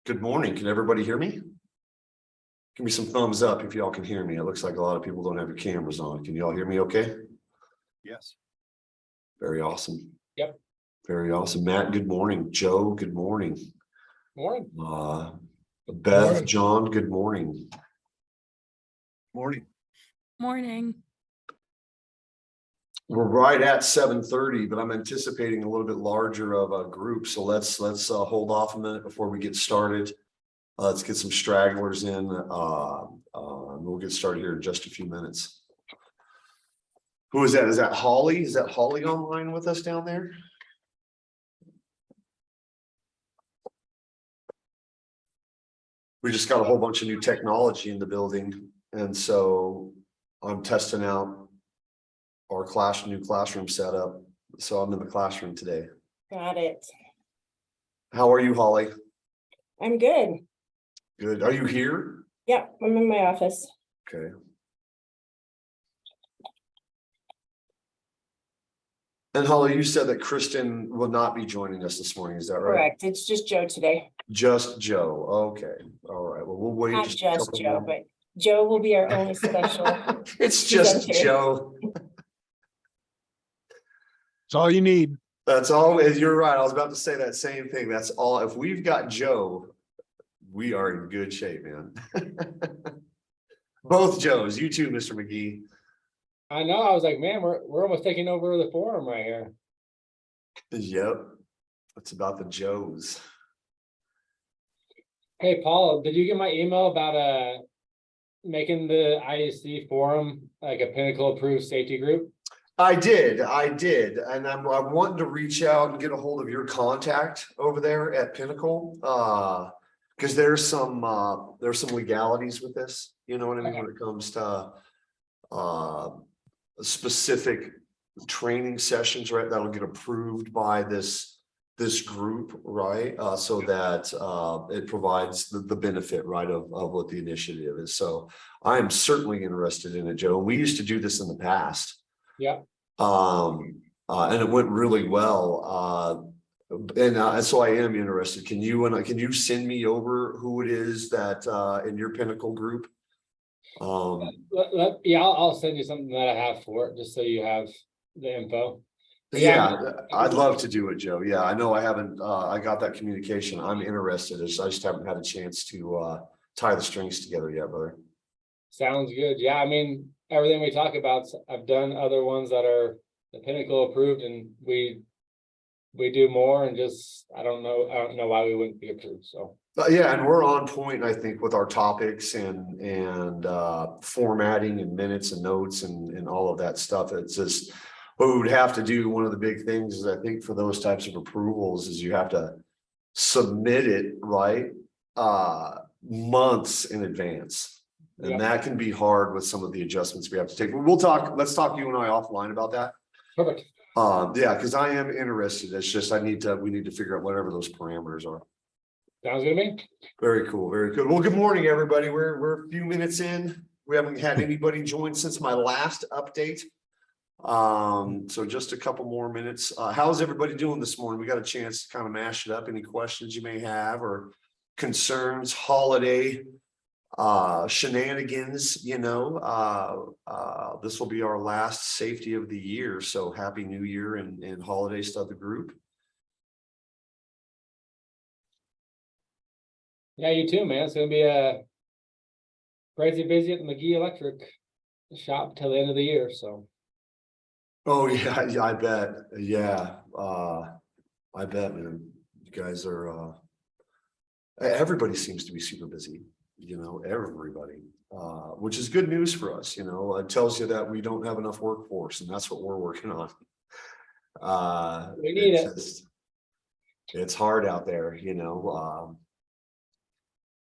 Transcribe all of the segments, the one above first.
Good morning. Can everybody hear me? Give me some thumbs up if y'all can hear me. It looks like a lot of people don't have your cameras on. Can y'all hear me okay? Yes. Very awesome. Yep. Very awesome. Matt, good morning. Joe, good morning. Morning. Beth, Morning. John, good morning. Morning. Morning. We're right at 7:30, but I'm anticipating a little bit larger of a group. So let's hold off a minute before we get started. Let's get some stragglers in. We'll get started here in just a few minutes. Who is that? Is that Holly? Is that Holly online with us down there? We just got a whole bunch of new technology in the building, and so I'm testing out our new classroom setup. So I'm in the classroom today. Got it. How are you, Holly? I'm good. Good. Are you here? Yep, I'm in my office. Okay. And Holly, you said that Kristen will not be joining us this morning. Is that right? Correct. It's just Joe today. Just Joe. Okay. All right. Well, we'll wait. Not a just couple Joe, more- but Joe will be our only special. It's just presenter. Joe. That's all you need. That's all. You're right. I was about to say that same thing. That's all. If we've got Joe, we are in good shape, man. Both Joes. You too, Mr. McGee. I know. I was like, man, we're almost taking over the forum right here. Yep. It's about the Joes. Hey, Paul, did you get my email about making the ISD forum like a Pinnacle approved safety group? I did, and I'm wanting to reach out and get a hold of your contact over there at Pinnacle, because there's some legalities with this. You know what I mean, Okay. when it comes to specific training sessions, right? That'll get approved by this group, right? So that it provides the benefit, right, of what the initiative is. So I am certainly interested in it, Joe. We used to do this in the past. Yeah. And it went really well. So I am interested. Can you send me over who it is that in your Pinnacle group? Yeah, I'll send you something that I have for it, just so you have the info. Yeah, I'd love to do it, Joe. Yeah, I know I haven't, I got that communication. I'm interested. I just haven't had a chance to tie the strings together yet, brother. Sounds good. Yeah, I mean, everything we talk about, I've done other ones that are the Pinnacle approved, and we do more, and just I don't know why we wouldn't be approved. So Yeah, and we're on point, I think, with our topics and formatting and minutes and notes and all of that stuff. It's just what we would have to do. One of the big things is, I think, for those types of approvals is you have to submit it, right, months in advance. And Yeah. that can be hard with some of the adjustments we have to take. Let's talk you and I offline about that. perfect. Yeah, because I am interested. It's just we need to figure out whatever those parameters are. Sounds good to me. Very cool, very good. Well, good morning, everybody. We're a few minutes in. We haven't had anybody join since my last update. So just a couple more minutes. How's everybody doing this morning? We got a chance to kind of mash it up. Any questions you may have or concerns, holiday shenanigans, this will be our last safety of the year. So happy new year and holidays to the group. Yeah, you too, man. It's gonna be crazy busy at the McGee Electric shop till the end of the year. So Oh yeah, I bet. Yeah. I bet, man. You guys are everybody seems to be super busy, everybody. Which is good news for us, it tells you that we don't have enough workforce, and that's what we're working on. We need it. It's hard out there,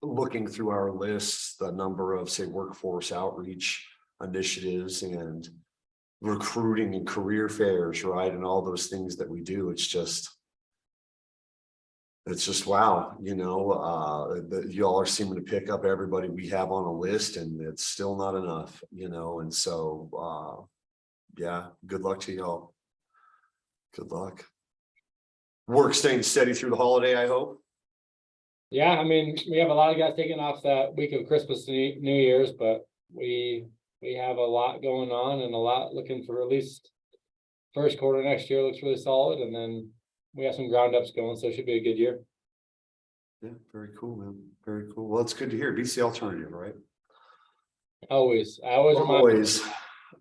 looking through our lists, the number of, say, workforce outreach initiatives and recruiting and career fairs, right, and all those things that we do. It's just wow, y'all are seeming to pick up everybody we have on a list, and it's still not enough, and so yeah, good luck to y'all. Good luck. Work staying steady through the holiday, I hope. Yeah, I mean, we have a lot of guys taking off that week of Christmas and New Year's, but we have a lot going on and a lot looking for at least first quarter next year looks really solid, and then we have some ground ups going, so it should be a good year. Yeah, very cool, man. Very cool. Well, it's good to hear. Beats the alternative, right? I always remind.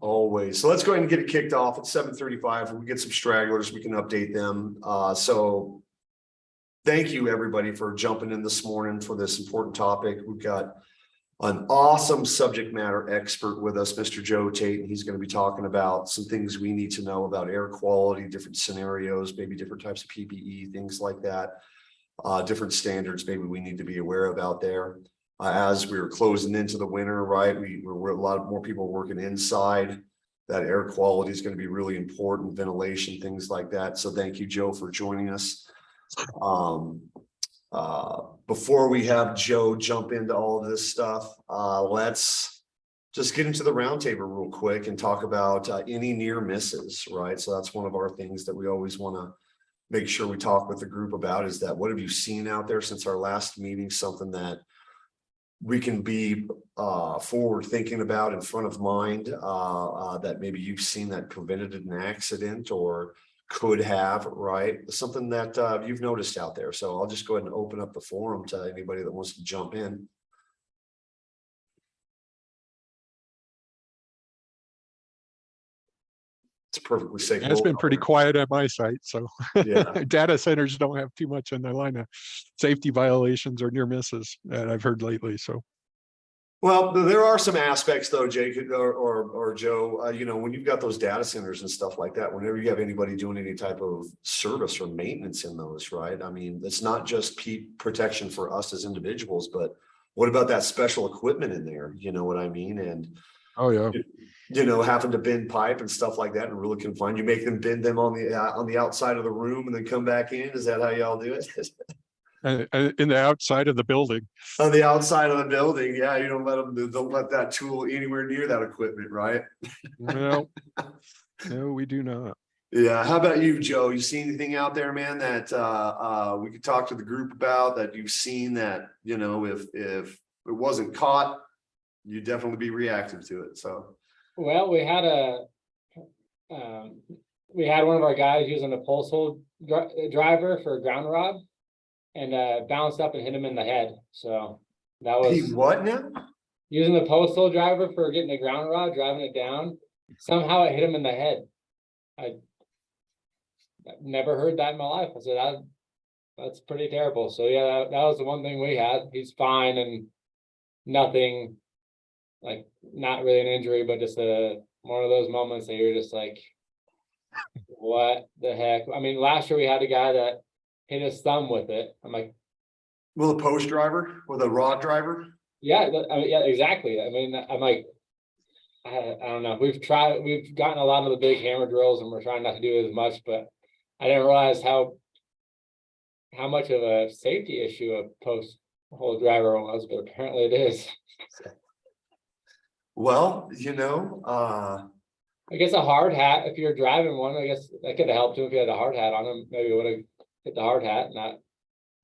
Always. So let's go ahead and get it kicked off at 7:35. We get some stragglers, we can update them. So thank you, everybody, for jumping in this morning for this important topic. We've got an awesome subject matter expert with us, Mr. Joe Tate, and he's going to be talking about some things we need to know about air quality, different scenarios, maybe different types of PPE, things like that. Different standards maybe we need to be aware of out there. As we were closing into the winter, right? We're a lot more people working inside. That air quality is going to be really important, ventilation, things like that. So thank you, Joe, for joining us. Before we have Joe jump into all of this stuff, let's just get into the roundtable real quick and talk about any near misses, right? So that's one of our things that we always want to make sure we talk with the group about, is that what have you seen out there since our last meeting, something that we can be forward thinking about, in front of mind, that maybe you've seen that prevented an accident or could have, right? Something that you've noticed out there. So I'll just go ahead and open up the forum to anybody that wants to jump in. It's perfectly safe. It's been pretty quiet at my site, so Yeah. data centers don't have too much in their line of safety violations or near misses that I've heard lately. So, Well, there are some aspects though, Jake or Joe, you know, when you've got those data centers and stuff like that, whenever you have anybody doing any type of service or maintenance in those, right? I mean, it's not just protection for us as individuals, but what about that special equipment in there? You know what I mean? And oh yeah, you know, having to bend pipe and stuff like that and really confine, you make them bend them on the outside of the room and then come back in. Is that how y'all do it? in the outside of the building. On the outside of the building, yeah, you don't let that tool anywhere near that equipment, right? No, no, we do not. Yeah, how about you, Joe? You see anything out there, man, that we could talk to the group about, that you've seen that, you know, if it wasn't caught, you'd definitely be reactive to it. So Well, we had one of our guys using a pulse hole driver for a ground rod, and bounced up and hit him in the head. So that he was what now? using the postal driver for getting a ground rod, driving it down. Somehow it hit him in the head. I've never heard that in my life. I said, that's pretty terrible. So yeah, that was the one thing we had. He's fine and nothing, like not really an injury, but just one of those moments that you're just like, what the heck? I mean, last year we had a guy that hit his thumb with it. I'm like, Well, a post driver or the rod driver? yeah, I mean, yeah, exactly. I mean, I'm like, I don't know. We've gotten a lot of the big hammer drills and we're trying not to do it as much, but I didn't realize how much of a safety issue a post hole driver was, but apparently it is. Well, you know, I guess a hard hat, if you're driving one, I guess that could have helped him if he had a hard hat on him. Maybe it would have hit the hard hat, not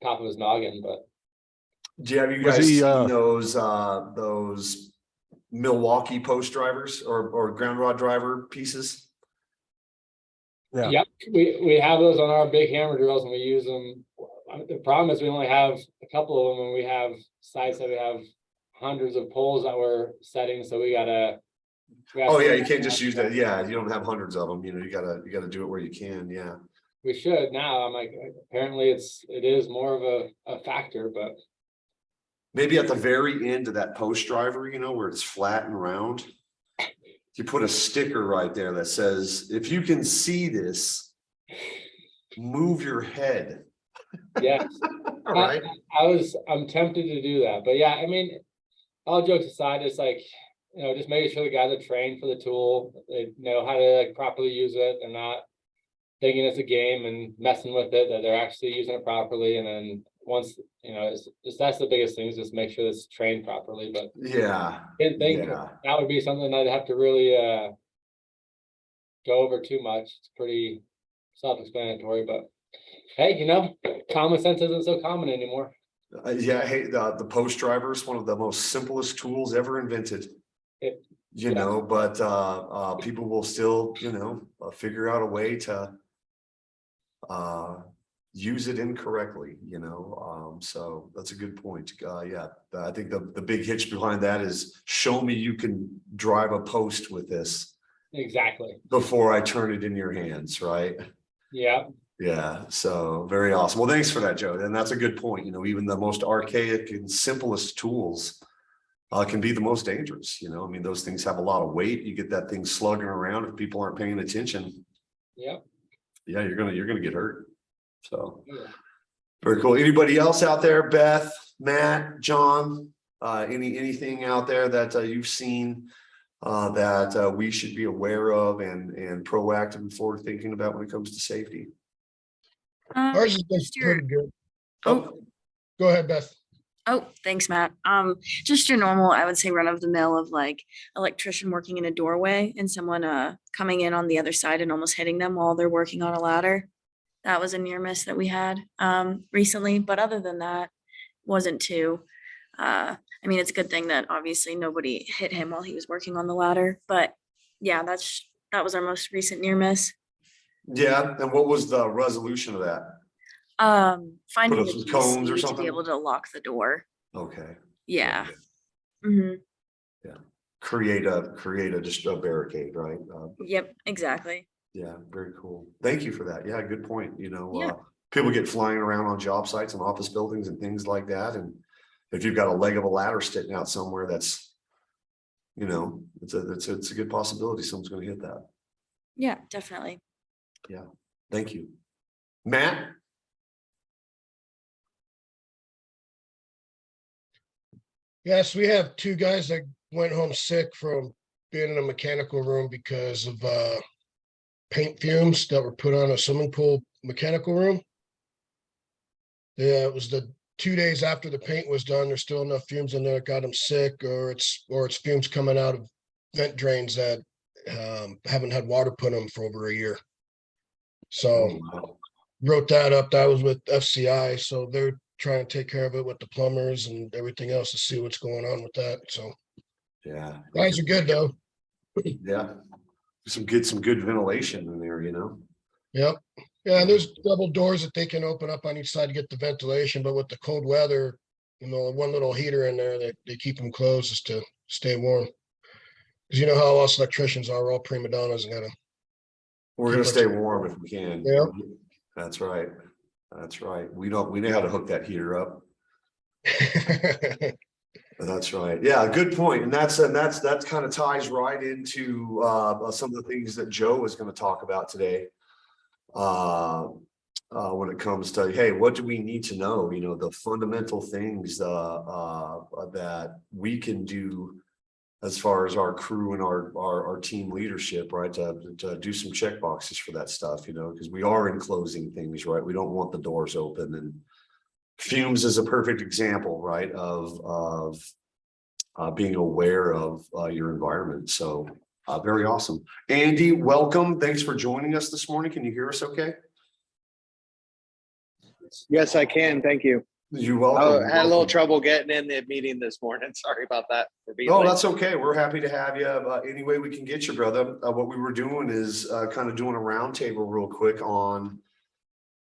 top of his noggin, but. have you Was guys he, seen those Milwaukee post drivers or ground rod driver pieces? Yeah. Yep, we have those on our big hammer drills and we use them. The problem is we only have a couple of them, and we have sites that we have hundreds of poles that we're setting, so we gotta. Oh yeah, you can't just use that. Yeah, you don't have hundreds of them. You know, you gotta do it where you can. Yeah. We should now. I'm like, apparently it is more of a factor, but Maybe at the very end of that post driver, you know, where it's flat and round, you put a sticker right there that says, if you can see this, move your head. yeah. All right. I'm tempted to do that, but yeah, I mean, all jokes aside, it's like, you know, just making sure the guys are trained for the tool, they know how to like properly use it. They're not thinking it's a game and messing with it, that they're actually using it properly. And then once, you know, that's the biggest thing, is just make sure it's trained properly. But Yeah. I didn't think that would be something I'd have to really go over too much. It's pretty self-explanatory, but hey, you know, common sense isn't so common anymore. Yeah, hey, the post driver is one of the most simplest tools ever invented. It- You Yeah. know, but people will still, you know, figure out a way to use it incorrectly, you know. So that's a good point. Yeah, I think the big hitch behind that is show me you can drive a post with this Exactly. before I turn it in your hands, right? Yeah, Yeah, so very awesome. Well, thanks for that, Joe. And that's a good point. You know, even the most archaic and simplest tools can be the most dangerous. You know, I mean, those things have a lot of weight. You get that thing slugging around if people aren't paying attention. yeah. Yeah, you're gonna get hurt. So Yeah. very cool. Anybody else out there? Beth, Matt, John, anything out there that you've seen that we should be aware of and proactive and forward thinking about when it comes to safety? Ours has been Just your, pretty good. oh, Go ahead, Beth. thanks, Matt. Just your normal, I would say, run of the mill of like electrician working in a doorway and someone coming in on the other side and almost hitting them while they're working on a ladder. That was a near miss that we had recently, but other than that, wasn't too. I mean, it's a good thing that obviously nobody hit him while he was working on the ladder, but yeah, that was our most recent near miss. Yeah, and what was the resolution of that? Finding up the some cones or key to something? be able to lock the door. Okay. Yeah. Okay. Hmm. Create a just a barricade, right? Yep, exactly. Yeah, very cool. Thank you for that. Yeah, good point. You know, Yeah. people get flying around on job sites and office buildings and things like that. And if you've got a leg of a ladder sticking out somewhere, that's, you know, it's a good possibility someone's going to hit that. Yeah, definitely. Yeah. Thank you. Matt? Yes, we have two guys that went home sick from being in a mechanical room because of paint fumes that were put on a swimming pool mechanical room. Yeah, it was the 2 days after the paint was done. There's still enough fumes in there that got them sick, or it's fumes coming out of vent drains that haven't had water put in them for over a year. So Wow. wrote that up. That was with FCI, so they're trying to take care of it with the plumbers and everything else to see what's going on with that. So Yeah. guys are good though. Yeah. Some good ventilation in there, you know. Yep. Yeah, and there's double doors that they can open up on each side to get the ventilation, but with the cold weather, you know, one little heater in there, they keep them closed just to stay warm. Because you know how us electricians are, we're all prima donnas and gotta. We're gonna stay warm if we can. Yeah. That's right. That's right. We know how to hook that heater up. That's right. Yeah, good point. And that's kind of ties right into some of the things that Joe is going to talk about today. When it comes to, hey, what do we need to know? You know, the fundamental things that we can do as far as our crew and our team leadership, right? To do some check boxes for that stuff, you know, because we are enclosing things, right? We don't want the doors open, and fumes is a perfect example, right? Of being aware of your environment. So very awesome. Andy, welcome. Thanks for joining us this morning. Can you hear us okay? Yes, I can. Thank you. You're welcome. Oh, You're had a little welcome. trouble getting in the meeting this morning. Sorry about that. For being Oh, late. that's okay. We're happy to have you. Any way we can get you, brother. What we were doing is kind of doing a roundtable real quick on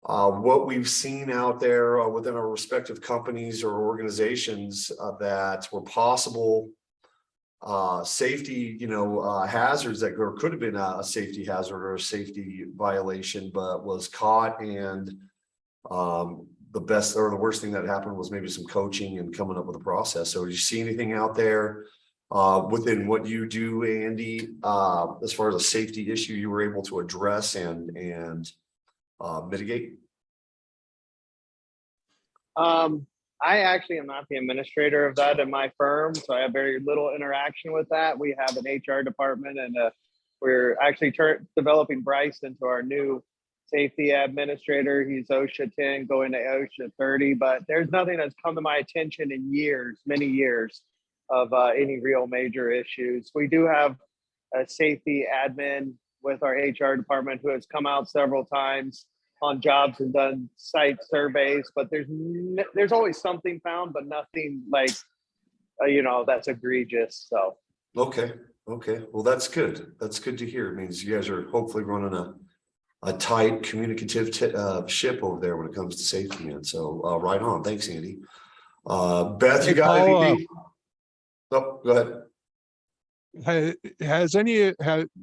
what we've seen out there within our respective companies or organizations that were possible safety, you know, hazards that or could have been a safety hazard or a safety violation, but was caught. And the best or the worst thing that happened was maybe some coaching and coming up with a process. So did you see anything out there within what you do, Andy, as far as a safety issue you were able to address and mitigate? I actually am not the administrator of that in my firm, so I have very little interaction with that. We have an HR department, and we're actually developing Bryce into our new safety administrator. He's OSHA 10 going to OSHA 30, but there's nothing that's come to my attention in years, many years, of any real major issues. We do have a safety admin with our HR department who has come out several times on jobs and done site surveys, but there's always something found, but nothing like, that's egregious. So Okay, okay. Well, that's good. That's good to hear. It means you guys are hopefully running a tight communicative ship over there when it comes to safety, man. So right on. Thanks, Andy. Beth, you Hey, got Paul, anything? Oh, go ahead.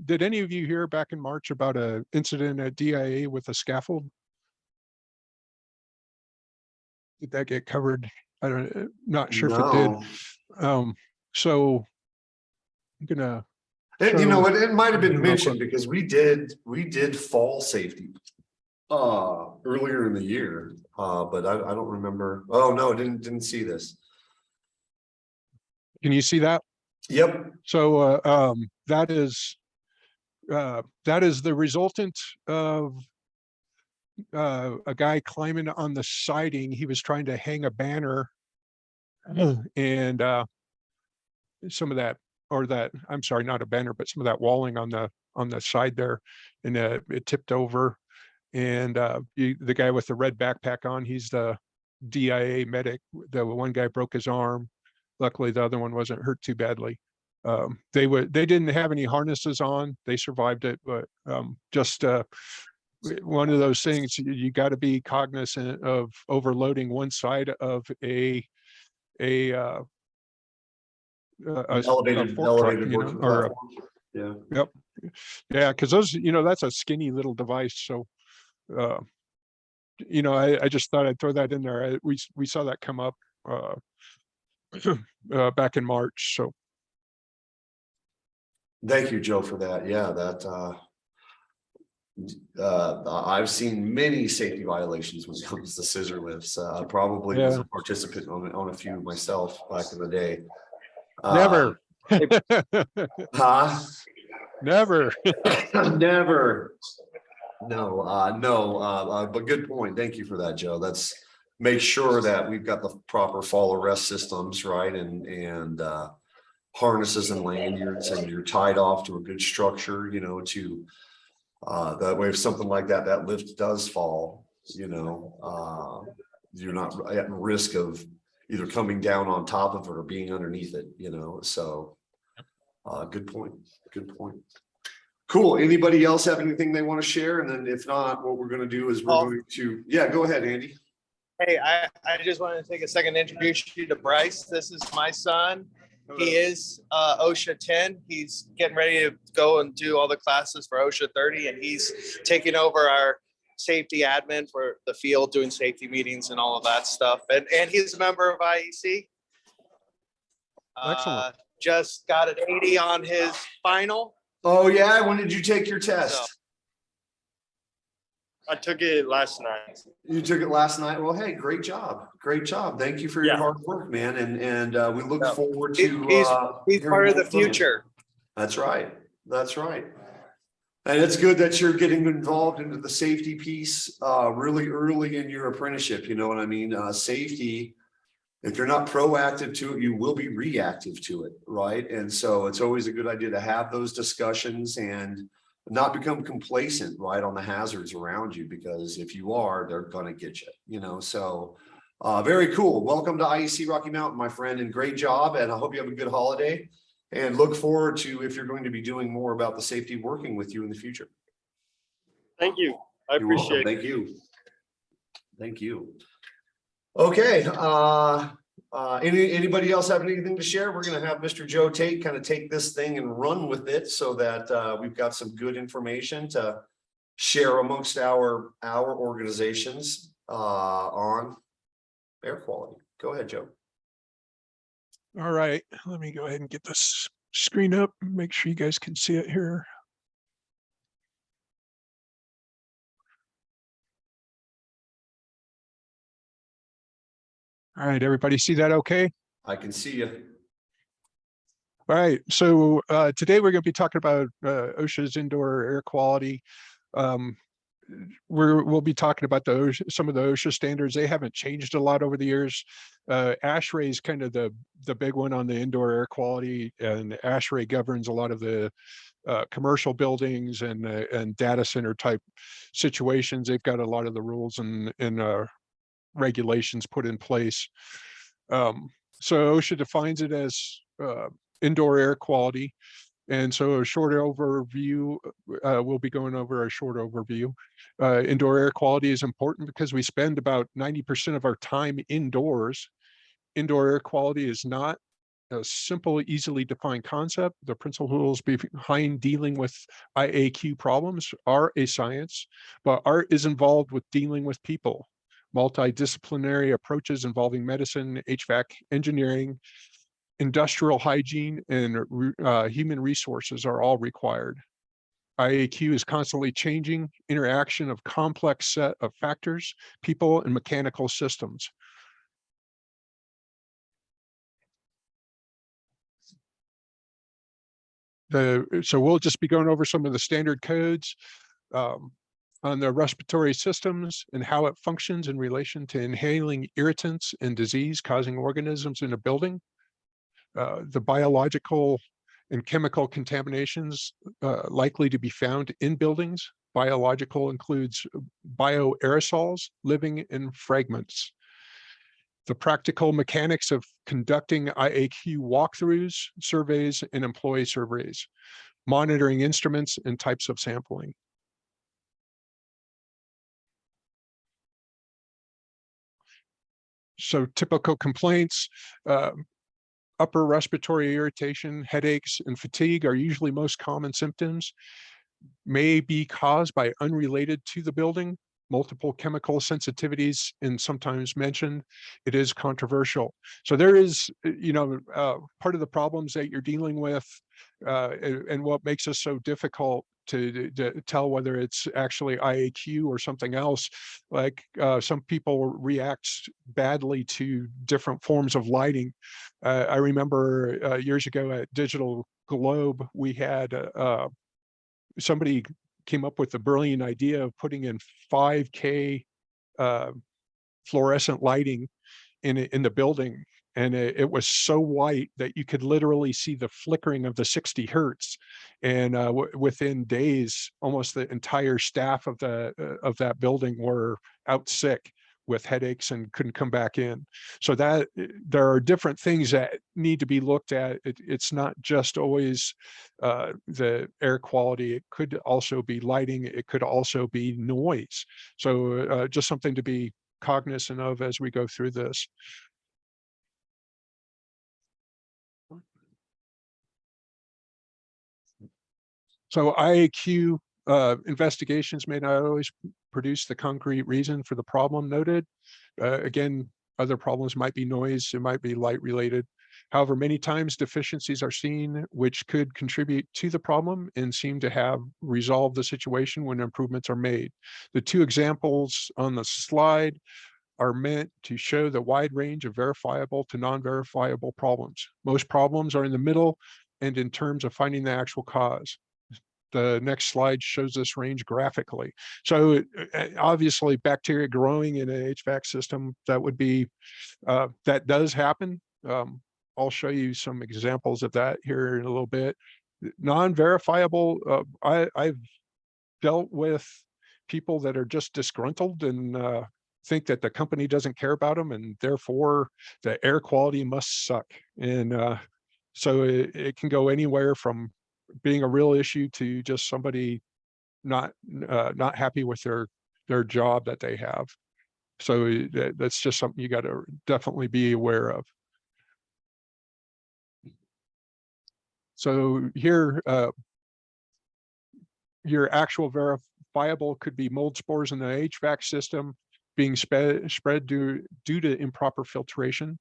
Did any of you hear back in March about a incident at DIA with a scaffold? Did that get covered? Not sure if it did. No. So I'm gonna. And you know what, it might have been Real mentioned quick. because we did fall safety earlier in the year. But I don't remember. Oh, no, didn't see this. Can you see that? Yep. So that is the resultant of a guy climbing on the siding. He was trying to hang a banner, and some of that, I'm sorry, not a banner, but some of that walling on the side there, and it tipped over. And the guy with the red backpack on, he's the DIA medic. The one guy broke his arm. Luckily, the other one wasn't hurt too badly. They didn't have any harnesses on. They survived it, but just one of those things. You got to be cognizant of overloading one side of a Elevated fork truck, working or a, platform. Yeah. yep, yeah, because those, that's a skinny little device. So, I just thought I'd throw that in there. We saw that come up back in March. So Thank you, Joe, for that. Yeah, that I've seen many safety violations when it comes to scissor lifts. Probably was yeah, a participant on a few myself back in the day. never, Huh? never. Never. No, but good point. Thank you for that, Joe. That's make sure that we've got the proper fall arrest systems, right? And harnesses and lanyards, and you're tied off to a good structure, to that way, if something like that lift does fall, you're not at risk of either coming down on top of it or being underneath it, so good point. Good point. Cool. Anybody else have anything they want to share? And then if not, what we're going to do is we're going to, go ahead, Andy. hey, I just wanted to take a second to introduce you to Bryce. This is my son. He is OSHA 10. He's getting ready to go and do all the classes for OSHA 30, and he's taking over our safety admin for the field, doing safety meetings and all of that stuff. And he's a member of IEC. Excellent. Just got an 80 on his final. Oh yeah, when did you take your test? So, I took it last night. You took it last night. Well, hey, great job. Great job. Thank you for your hard work, man. And we look forward to he's part of the future. That's right. That's right. And it's good that you're getting involved into the safety piece really early in your apprenticeship. You know what I mean? Safety, if you're not proactive to it, you will be reactive to it, right? And so it's always a good idea to have those discussions and not become complacent, right, on the hazards around you, because if you are, they're gonna get you, so very cool. Welcome to IEC Rocky Mountain, my friend, and great job, and I hope you have a good holiday, and look forward to, if you're going to be doing more about the safety, working with you in the future. Thank you. I You're welcome. appreciate it. Thank you. Thank you. Okay, anybody else have anything to share? We're going to have Mr. Joe Tate kind of take this thing and run with it, so that we've got some good information to share amongst our organizations on air quality. Go ahead, Joe. All right, let me go ahead and get this screen up, make sure you guys can see it here. All right, everybody see that okay? I can see you. All right, so today we're going to be talking about OSHA's indoor air quality. we'll be talking about some of the OSHA standards. They haven't changed a lot over the years. ASHRAE is kind of the big one on the indoor air quality, and ASHRAE governs a lot of the commercial buildings and data center type situations. They've got a lot of the rules and regulations put in place. So OSHA defines it as indoor air quality. And so a short overview, we'll be going over a short overview. Indoor air quality is important because we spend about 90% of our time indoors. Indoor air quality is not a simple, easily defined concept. The principles behind dealing with IAQ problems are a science, but art is involved with dealing with people. Multidisciplinary approaches involving medicine, HVAC, engineering, industrial hygiene, and human resources are all required. IAQ is constantly changing interaction of complex set of factors, people, and mechanical systems. So we'll just be going over some of the standard codes on the respiratory systems and how it functions in relation to inhaling irritants and disease-causing organisms in a building. The biological and chemical contaminations likely to be found in buildings. Biological includes bioaerosols living in fragments. The practical mechanics of conducting IAQ walkthroughs, surveys, and employee surveys, monitoring instruments and types of sampling. So typical complaints, upper respiratory irritation, headaches, and fatigue are usually most common symptoms, may be caused by unrelated to the building, multiple chemical sensitivities, and sometimes mentioned. It is controversial. So there is, part of the problems that you're dealing with and what makes us so difficult to tell whether it's actually IAQ or something else. Like some people react badly to different forms of lighting. I remember years ago at Digital Globe, we had somebody came up with the brilliant idea of putting in 5K fluorescent lighting in the building. And it was so white that you could literally see the flickering of the 60 hertz. And within days, almost the entire staff of that building were out sick with headaches and couldn't come back in. So that there are different things that need to be looked at. It's not just always the air quality. It could also be lighting. It could also be noise. So just something to be cognizant of as we go through this. So IAQ investigations may not always produce the concrete reason for the problem noted. Again, other problems might be noise, it might be light related. However, many times deficiencies are seen which could contribute to the problem and seem to have resolved the situation when improvements are made. The two examples on the slide are meant to show the wide range of verifiable to non-verifiable problems. Most problems are in the middle and in terms of finding the actual cause. The next slide shows this range graphically. So obviously bacteria growing in an HVAC system, that would be, that does happen. I'll show you some examples of that here in a little bit. Non-verifiable, I've dealt with people that are just disgruntled and think that the company doesn't care about them and therefore the air quality must suck. And so it can go anywhere from being a real issue to just somebody not happy with their job that they have. So that's just something you got to definitely be aware of. So here, your actual verifiable could be mold spores in the HVAC system being spread due to improper filtration.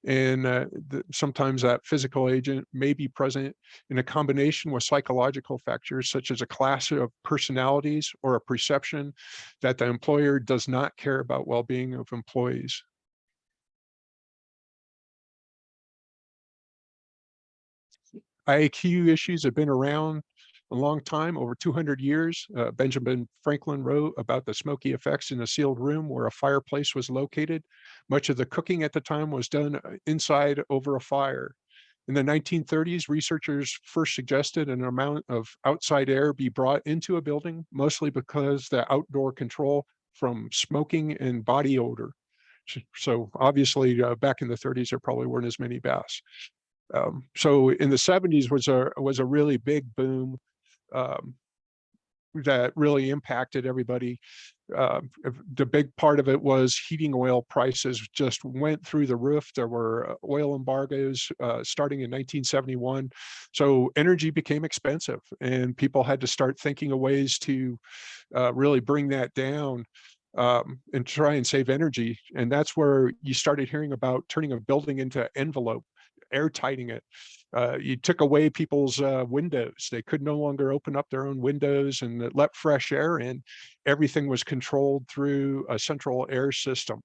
And sometimes that physical agent may be present in a combination with psychological factors, such as a class of personalities or a perception that the employer does not care about well-being of employees. IAQ issues have been around a long time, over 200 years. Benjamin Franklin wrote about the smoky effects in a sealed room where a fireplace was located. Much of the cooking at the time was done inside over a fire. In the 1930s, researchers first suggested an amount of outside air be brought into a building, mostly because the outdoor control from smoking and body odor. So obviously, back in the 30s, there probably weren't as many baths. So in the 70s was a really big boom that really impacted everybody. The big part of it was heating oil prices just went through the roof. There were oil embargoes starting in 1971. So energy became expensive and people had to start thinking of ways to really bring that down and try and save energy. And that's where you started hearing about turning a building into envelope, airtighting it. You took away people's windows. They could no longer open up their own windows and it let fresh air in. Everything was controlled through a central air system.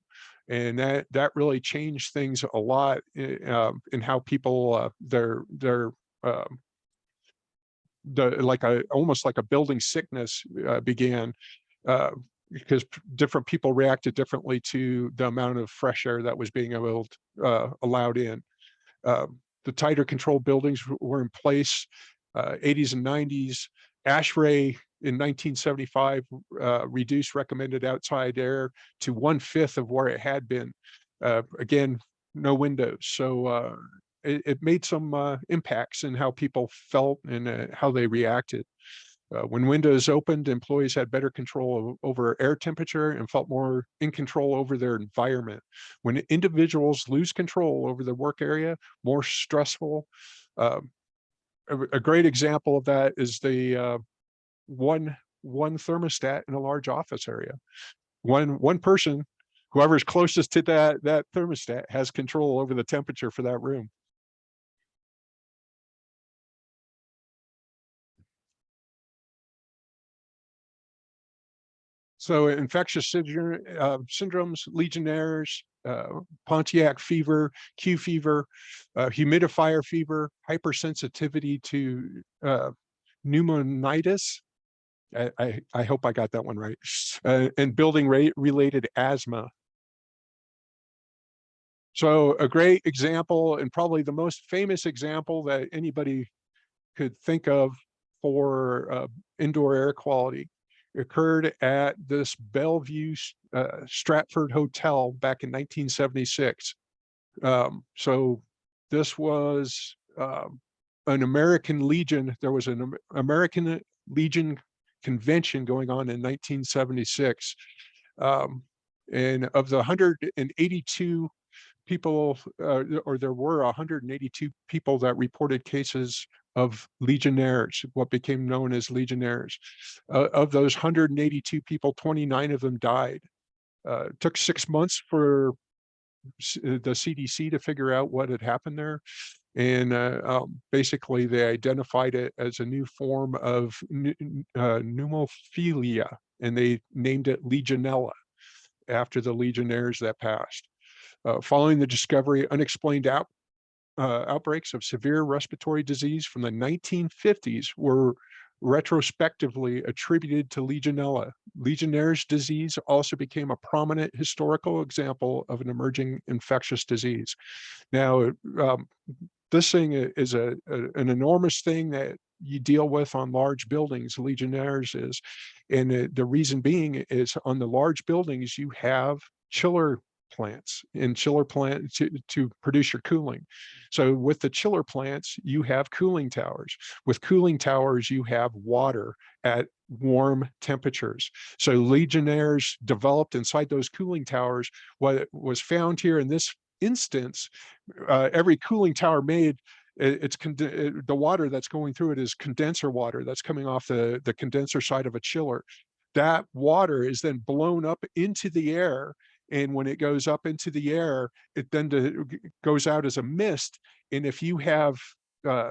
And that really changed things a lot in how people, almost like a building sickness began. Because different people reacted differently to the amount of fresh air that was being allowed in. The tighter control buildings were in place, 80s and 90s. ASHRAE in 1975 reduced recommended outside air to 1/5 of where it had been. Again, no windows. So it made some impacts in how people felt and how they reacted. When windows opened, employees had better control over air temperature and felt more in control over their environment. When individuals lose control over the work area, more stressful. A great example of that is the one thermostat in a large office area. One person, whoever's closest to that thermostat, has control over the temperature for that room. So infectious syndromes, Legionnaires, Pontiac fever, Q fever, humidifier fever, hypersensitivity to pneumonitis. I hope I got that one right. And building related asthma. So a great example, and probably the most famous example that anybody could think of for indoor air quality, occurred at this Bellevue Stratford Hotel back in 1976. So this was an American Legion. There was an American Legion convention going on in 1976. And of the 182 people, or there were 182 people that reported cases of Legionnaires, what became known as Legionnaires. Of those 182 people, 29 of them died. It took 6 months for the CDC to figure out what had happened there. And basically they identified it as a new form of pneumophilia, and they named it Legionella after the Legionnaires that passed. Following the discovery, unexplained outbreaks of severe respiratory disease from the 1950s were retrospectively attributed to Legionella. Legionnaire's disease also became a prominent historical example of an emerging infectious disease. Now, this thing is an enormous thing that you deal with on large buildings, Legionnaires is. And the reason being is on the large buildings, you have chiller plants and chiller plant to produce your cooling. So with the chiller plants, you have cooling towers. With cooling towers, you have water at warm temperatures. So Legionnaires developed inside those cooling towers. What was found here in this instance, every cooling tower made, the water that's going through it is condenser water that's coming off the condenser side of a chiller. That water is then blown up into the air. And when it goes up into the air, it then goes out as a mist. And if you have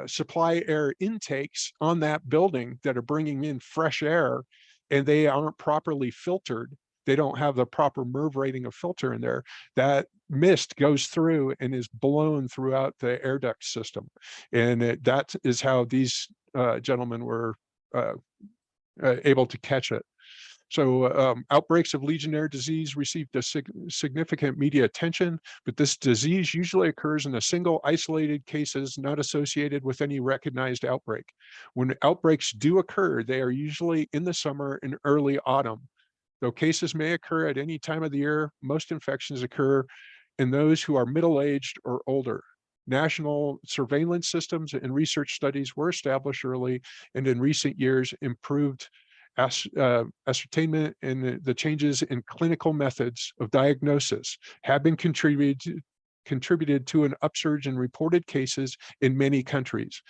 supply air intakes on that building that are bringing in fresh air and they aren't properly filtered, they don't have the proper MERV rating of filter in there, that mist goes through and is blown throughout the air duct system. And that is how these gentlemen were able to catch it. So outbreaks of Legionnaire disease received a significant media attention, but this disease usually occurs in a single isolated cases not associated with any recognized outbreak. When outbreaks do occur, they are usually in the summer and early autumn. Though cases may occur at any time of the year, most infections occur in those who are middle-aged or older. National surveillance systems and research studies were established early and in recent years improved ascertainment and the changes in clinical methods of diagnosis have been contributed to an upsurge in reported cases in many countries.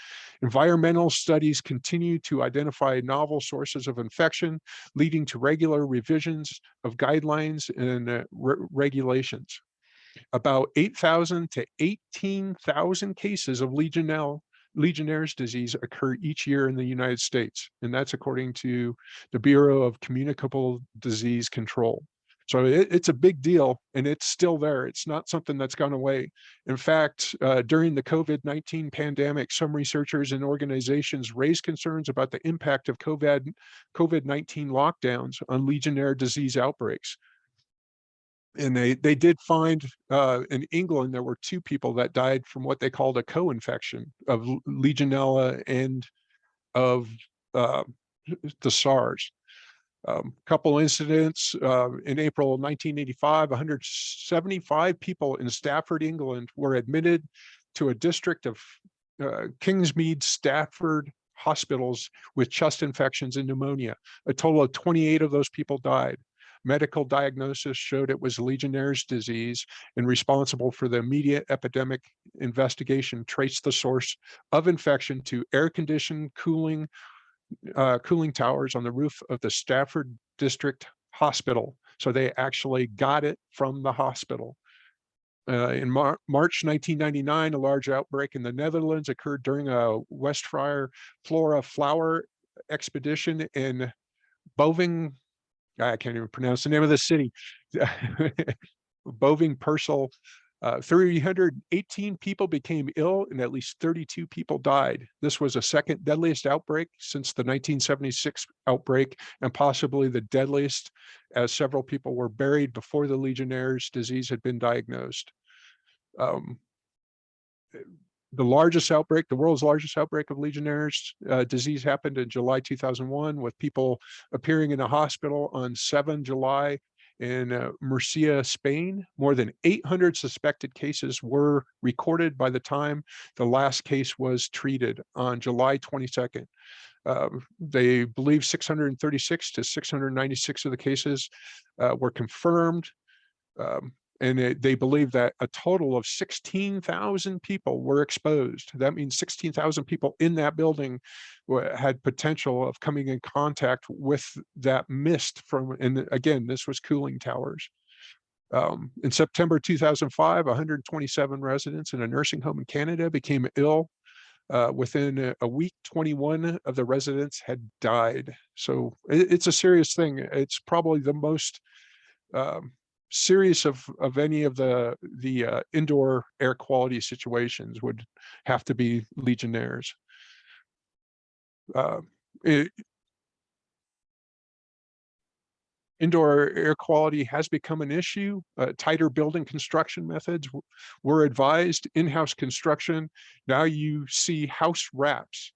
Environmental studies continue to identify novel sources of infection, leading to regular revisions of guidelines and regulations. About 8,000 to 18,000 cases of Legionnaire's disease occur each year in the United States, and that's according to the Bureau of Communicable Disease Control. So it's a big deal, and it's still there. It's not something that's gone away. In fact, during the COVID-19 pandemic, some researchers and organizations raised concerns about the impact of COVID-19 lockdowns on Legionnaire disease outbreaks. And they did find in England, there were 2 people that died from what they called a co-infection of Legionella and of the SARS. Couple incidents in April 1985, 175 people in Stafford, England were admitted to a district of Kingsmead Stafford hospitals with chest infections and pneumonia. A total of 28 of those people died. Medical diagnosis showed it was Legionnaire's disease, and responsible for the immediate epidemic investigation traced the source of infection to air-conditioned cooling towers on the roof of the Stafford District Hospital. So they actually got it from the hospital. In March 1999, a large outbreak in the Netherlands occurred during a Westfire Flora flower expedition in Boving. I can't even pronounce the name of the city. Boving Purcell. 318 people became ill and at least 32 people died. This was the second deadliest outbreak since the 1976 outbreak, and possibly the deadliest, as several people were buried before the Legionnaire's disease had been diagnosed. The largest outbreak, the world's largest outbreak of Legionnaire's disease happened in July 2001, with people appearing in a hospital on 7 July in Murcia, Spain. More than 800 suspected cases were recorded by the time the last case was treated on July 22nd. They believe 636 to 696 of the cases were confirmed. And they believe that a total of 16,000 people were exposed. That means 16,000 people in that building had potential of coming in contact with that mist from, and again, this was cooling towers. In September 2005, 127 residents in a nursing home in Canada became ill. Within a week, 21 of the residents had died. So it's a serious thing. It's probably the most serious of any of the indoor air quality situations would have to be Legionnaire's. Indoor air quality has become an issue. Tighter building construction methods were advised. In-house construction, now you see house wraps.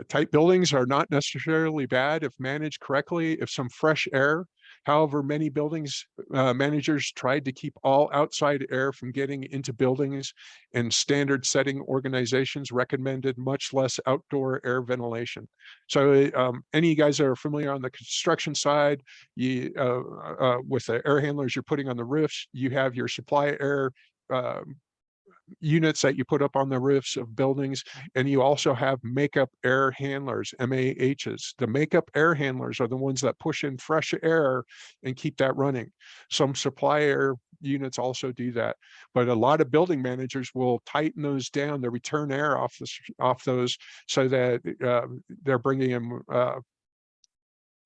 Tight buildings are not necessarily bad if managed correctly, if some fresh air. However, many buildings managers tried to keep all outside air from getting into buildings, and standard setting organizations recommended much less outdoor air ventilation. So any guys that are familiar on the construction side, you with the air handlers you're putting on the roofs, you have your supply air units that you put up on the roofs of buildings, and you also have makeup air handlers, MAHs. The makeup air handlers are the ones that push in fresh air and keep that running. Some supply air units also do that, but a lot of building managers will tighten those down, the return air off those, so that they're bringing in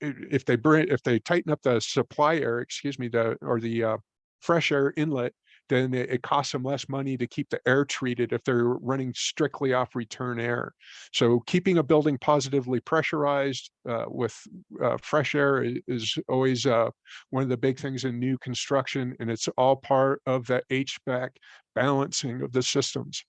if they tighten up the supply air, excuse me, the fresh air inlet, then it costs them less money to keep the air treated if they're running strictly off return air. So keeping a building positively pressurized with fresh air is always one of the big things in new construction, and it's all part of the HVAC balancing of the systems.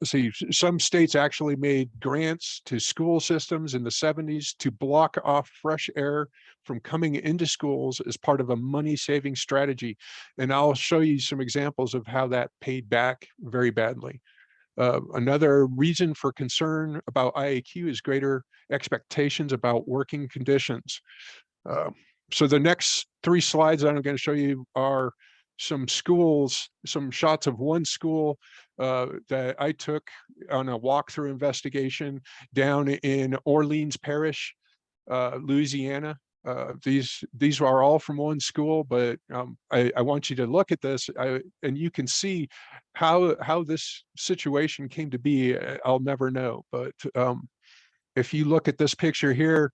Let's see, some states actually made grants to school systems in the 70s to block off fresh air from coming into schools as part of a money-saving strategy. And I'll show you some examples of how that paid back very badly. Another reason for concern about IAQ is greater expectations about working conditions. So the next 3 slides that I'm going to show you are some schools, some shots of one school that I took on a walkthrough investigation down in Orleans Parish, Louisiana. These are all from one school, but I want you to look at this, and you can see how this situation came to be. I'll never know, but if you look at this picture here,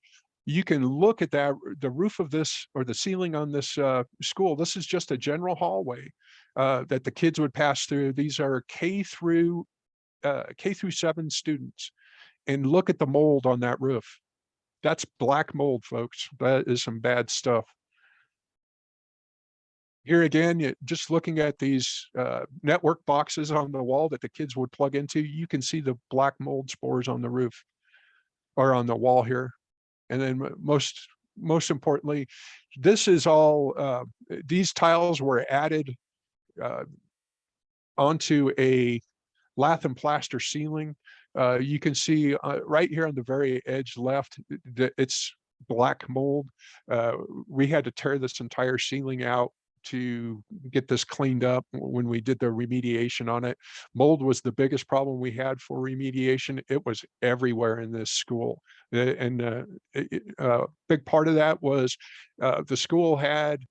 you can look at that, the roof of this, or the ceiling on this school. This is just a general hallway that the kids would pass through. These are K through 7 students, and look at the mold on that roof. That's black mold, folks. That is some bad stuff. Here again, just looking at these network boxes on the wall that the kids would plug into, you can see the black mold spores on the roof or on the wall here. And then most importantly, this is all, these tiles were added onto a lath and plaster ceiling. You can see right here on the very edge left, it's black mold. We had to tear this entire ceiling out to get this cleaned up when we did the remediation on it. Mold was the biggest problem we had for remediation. It was everywhere in this school. And a big part of that was the school had,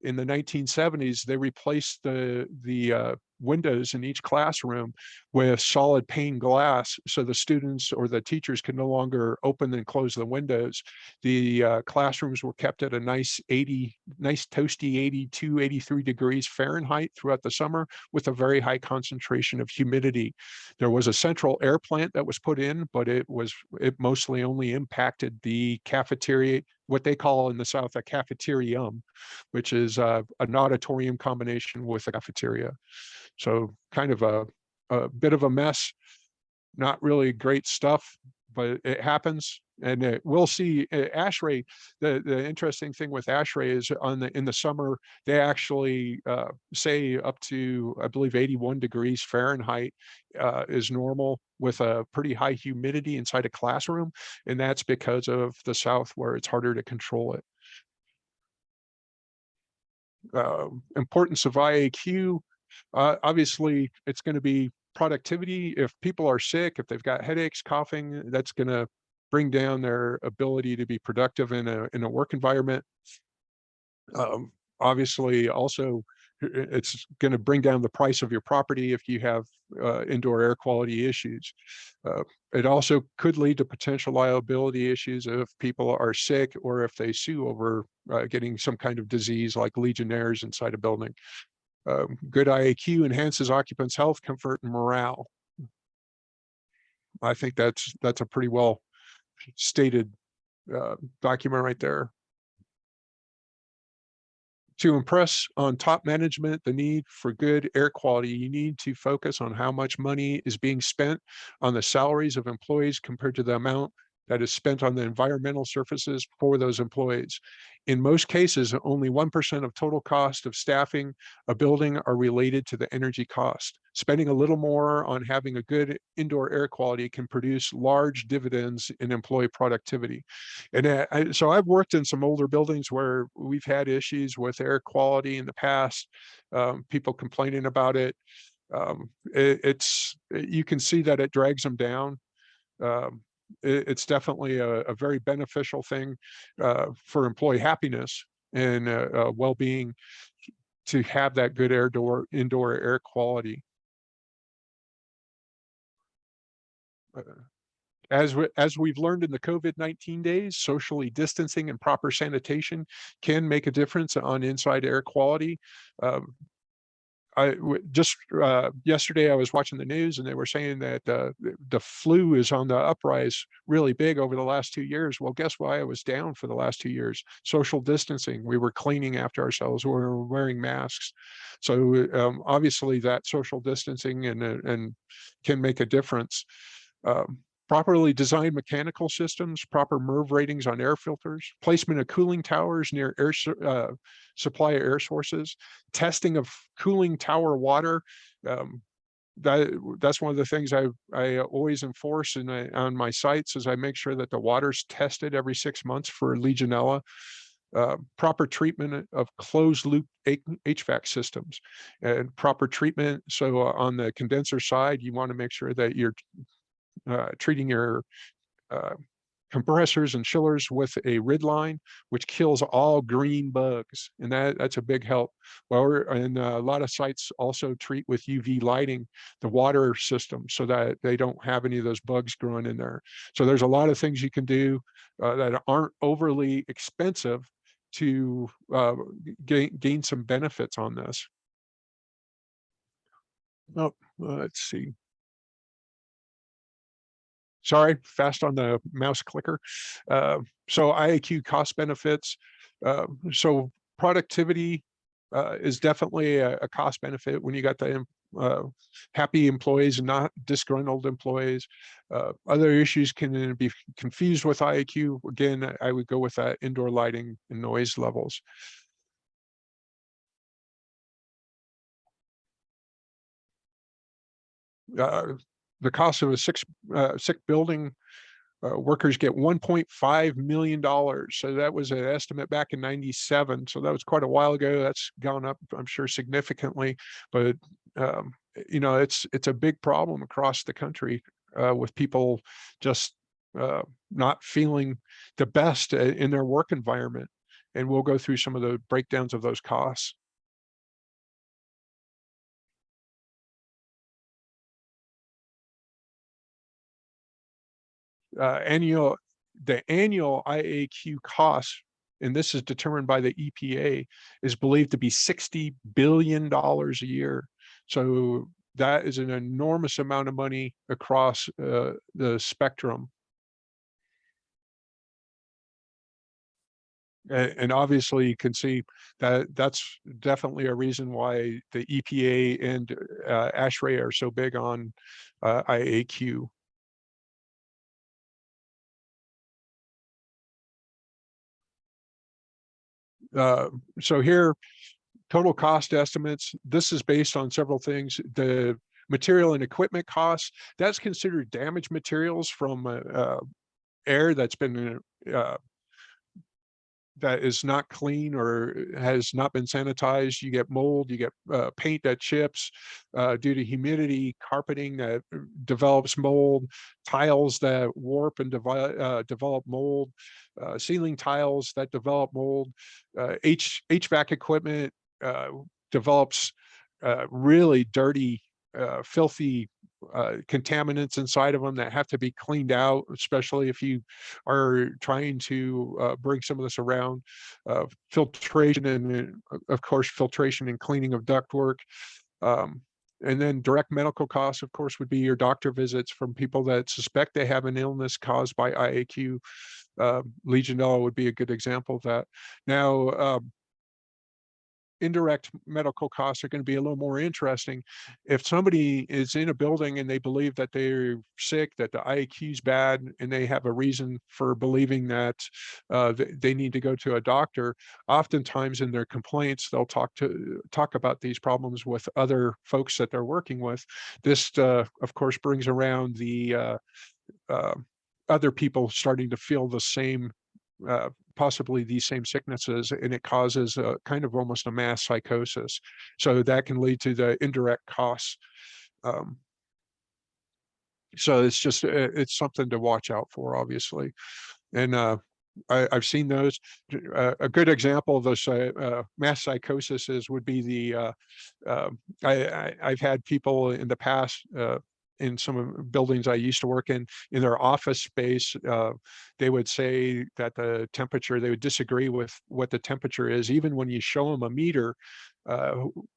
in the 1970s, they replaced the windows in each classroom with solid pane glass, so the students or the teachers could no longer open and close the windows. The classrooms were kept at a nice toasty 82, 83 degrees Fahrenheit throughout the summer, with a very high concentration of humidity. There was a central air plant that was put in, but it mostly only impacted the cafeteria, what they call in the South a cafeterium, which is an auditorium combination with a cafeteria. So kind of a bit of a mess, not really great stuff, but it happens. And we'll see ASHRAE. The interesting thing with ASHRAE is in the summer, they actually say up to, I believe, 81 degrees Fahrenheit is normal, with a pretty high humidity inside a classroom. And that's because of the South, where it's harder to control it. Importance of IAQ. Obviously, it's going to be productivity. If people are sick, if they've got headaches, coughing, that's going to bring down their ability to be productive in a work environment. Obviously, also, it's going to bring down the price of your property if you have indoor air quality issues. It also could lead to potential liability issues if people are sick, or if they sue over getting some kind of disease like Legionnaires inside a building. Good IAQ enhances occupants' health, comfort, and morale. I think that's a pretty well stated document right there. To impress on top management the need for good air quality, you need to focus on how much money is being spent on the salaries of employees compared to the amount that is spent on the environmental services for those employees. In most cases, only 1% of total cost of staffing a building are related to the energy cost. Spending a little more on having a good indoor air quality can produce large dividends in employee productivity. And so I've worked in some older buildings where we've had issues with air quality in the past, people complaining about it. You can see that it drags them down. It's definitely a very beneficial thing for employee happiness and well-being to have that good indoor air quality. As we've learned in the COVID-19 days, socially distancing and proper sanitation can make a difference on inside air quality. Just yesterday I was watching the news and they were saying that the flu is on the uprise really big over the last 2 years. Well, guess why I was down for the last 2 years? Social distancing. We were cleaning after ourselves. We were wearing masks. So obviously that social distancing and can make a difference. Properly designed mechanical systems, proper MERV ratings on air filters, placement of cooling towers near supply air sources, testing of cooling tower water. That's one of the things I always enforce on my sites is I make sure that the water's tested every 6 months for Legionella. Proper treatment of closed loop HVAC systems and proper treatment. So on the condenser side, you want to make sure that you're treating your compressors and chillers with a rid line, which kills all green bugs, and that's a big help. Well, and a lot of sites also treat with UV lighting the water system so that they don't have any of those bugs growing in there. So there's a lot of things you can do that aren't overly expensive to gain some benefits on this. Oh, let's see. Sorry, fast on the mouse clicker. So IAQ cost benefits. So productivity is definitely a cost benefit when you got the happy employees and not disgruntled employees. Other issues can be confused with IAQ. Again, I would go with that indoor lighting and noise levels. The cost of a sick building, workers get $1.5 million. So that was an estimate back in '97. So that was quite a while ago. That's gone up, I'm sure, significantly. But you know, it's a big problem across the country with people just not feeling the best in their work environment. And we'll go through some of the breakdowns of those costs. The annual IAQ cost, and this is determined by the EPA, is believed to be $60 billion a year. So that is an enormous amount of money across the spectrum. And obviously you can see that that's definitely a reason why the EPA and ASHRAE are so big on IAQ. So here, total cost estimates. This is based on several things. The material and equipment costs, that's considered damaged materials from air that's been that is not clean or has not been sanitized. You get mold, you get paint that chips due to humidity, carpeting that develops mold, tiles that warp and develop mold, ceiling tiles that develop mold, HVAC equipment develops really dirty, filthy contaminants inside of them that have to be cleaned out, especially if you are trying to bring some of this around. Filtration and of course filtration and cleaning of ductwork. And then direct medical costs, of course, would be your doctor visits from people that suspect they have an illness caused by IAQ. Legionella would be a good example of that. Now, indirect medical costs are going to be a little more interesting. If somebody is in a building and they believe that they're sick, that the IAQ is bad, and they have a reason for believing that they need to go to a doctor, oftentimes in their complaints, they'll talk about these problems with other folks that they're working with. This, of course, brings around the other people starting to feel the same possibly these same sicknesses, and it causes a kind of almost a mass psychosis. So that can lead to the indirect costs. So it's just, it's something to watch out for, obviously. And I've seen those. A good example of those mass psychoses would be the, I've had people in the past in some of the buildings I used to work in their office space, they would say that the temperature, they would disagree with what the temperature is, even when you show them a meter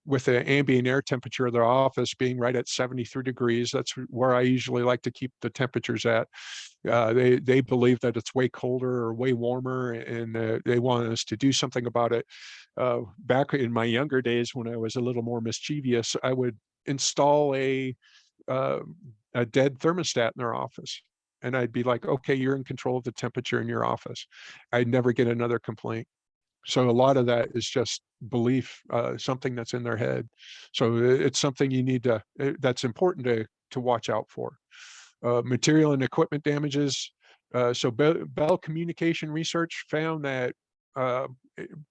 with the ambient air temperature of their office being right at 73 degrees. That's where I usually like to keep the temperatures at. They believe that it's way colder or way warmer, and they want us to do something about it. Back in my younger days, when I was a little more mischievous, I would install a dead thermostat in their office. And I'd be like, okay, you're in control of the temperature in your office. I'd never get another complaint. So a lot of that is just belief, something that's in their head. So it's something you need to, that's important to watch out for. Material and equipment damages. So Bell Communication Research found that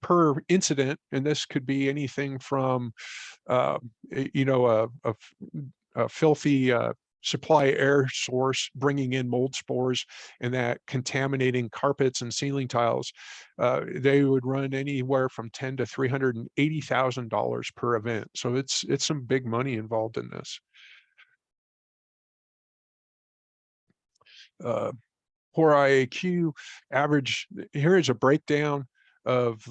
per incident, and this could be anything from, you know, a filthy supply air source bringing in mold spores and that contaminating carpets and ceiling tiles, they would run anywhere from $10,000 to $380,000 per event. So it's some big money involved in this. Poor IAQ average, here is a breakdown of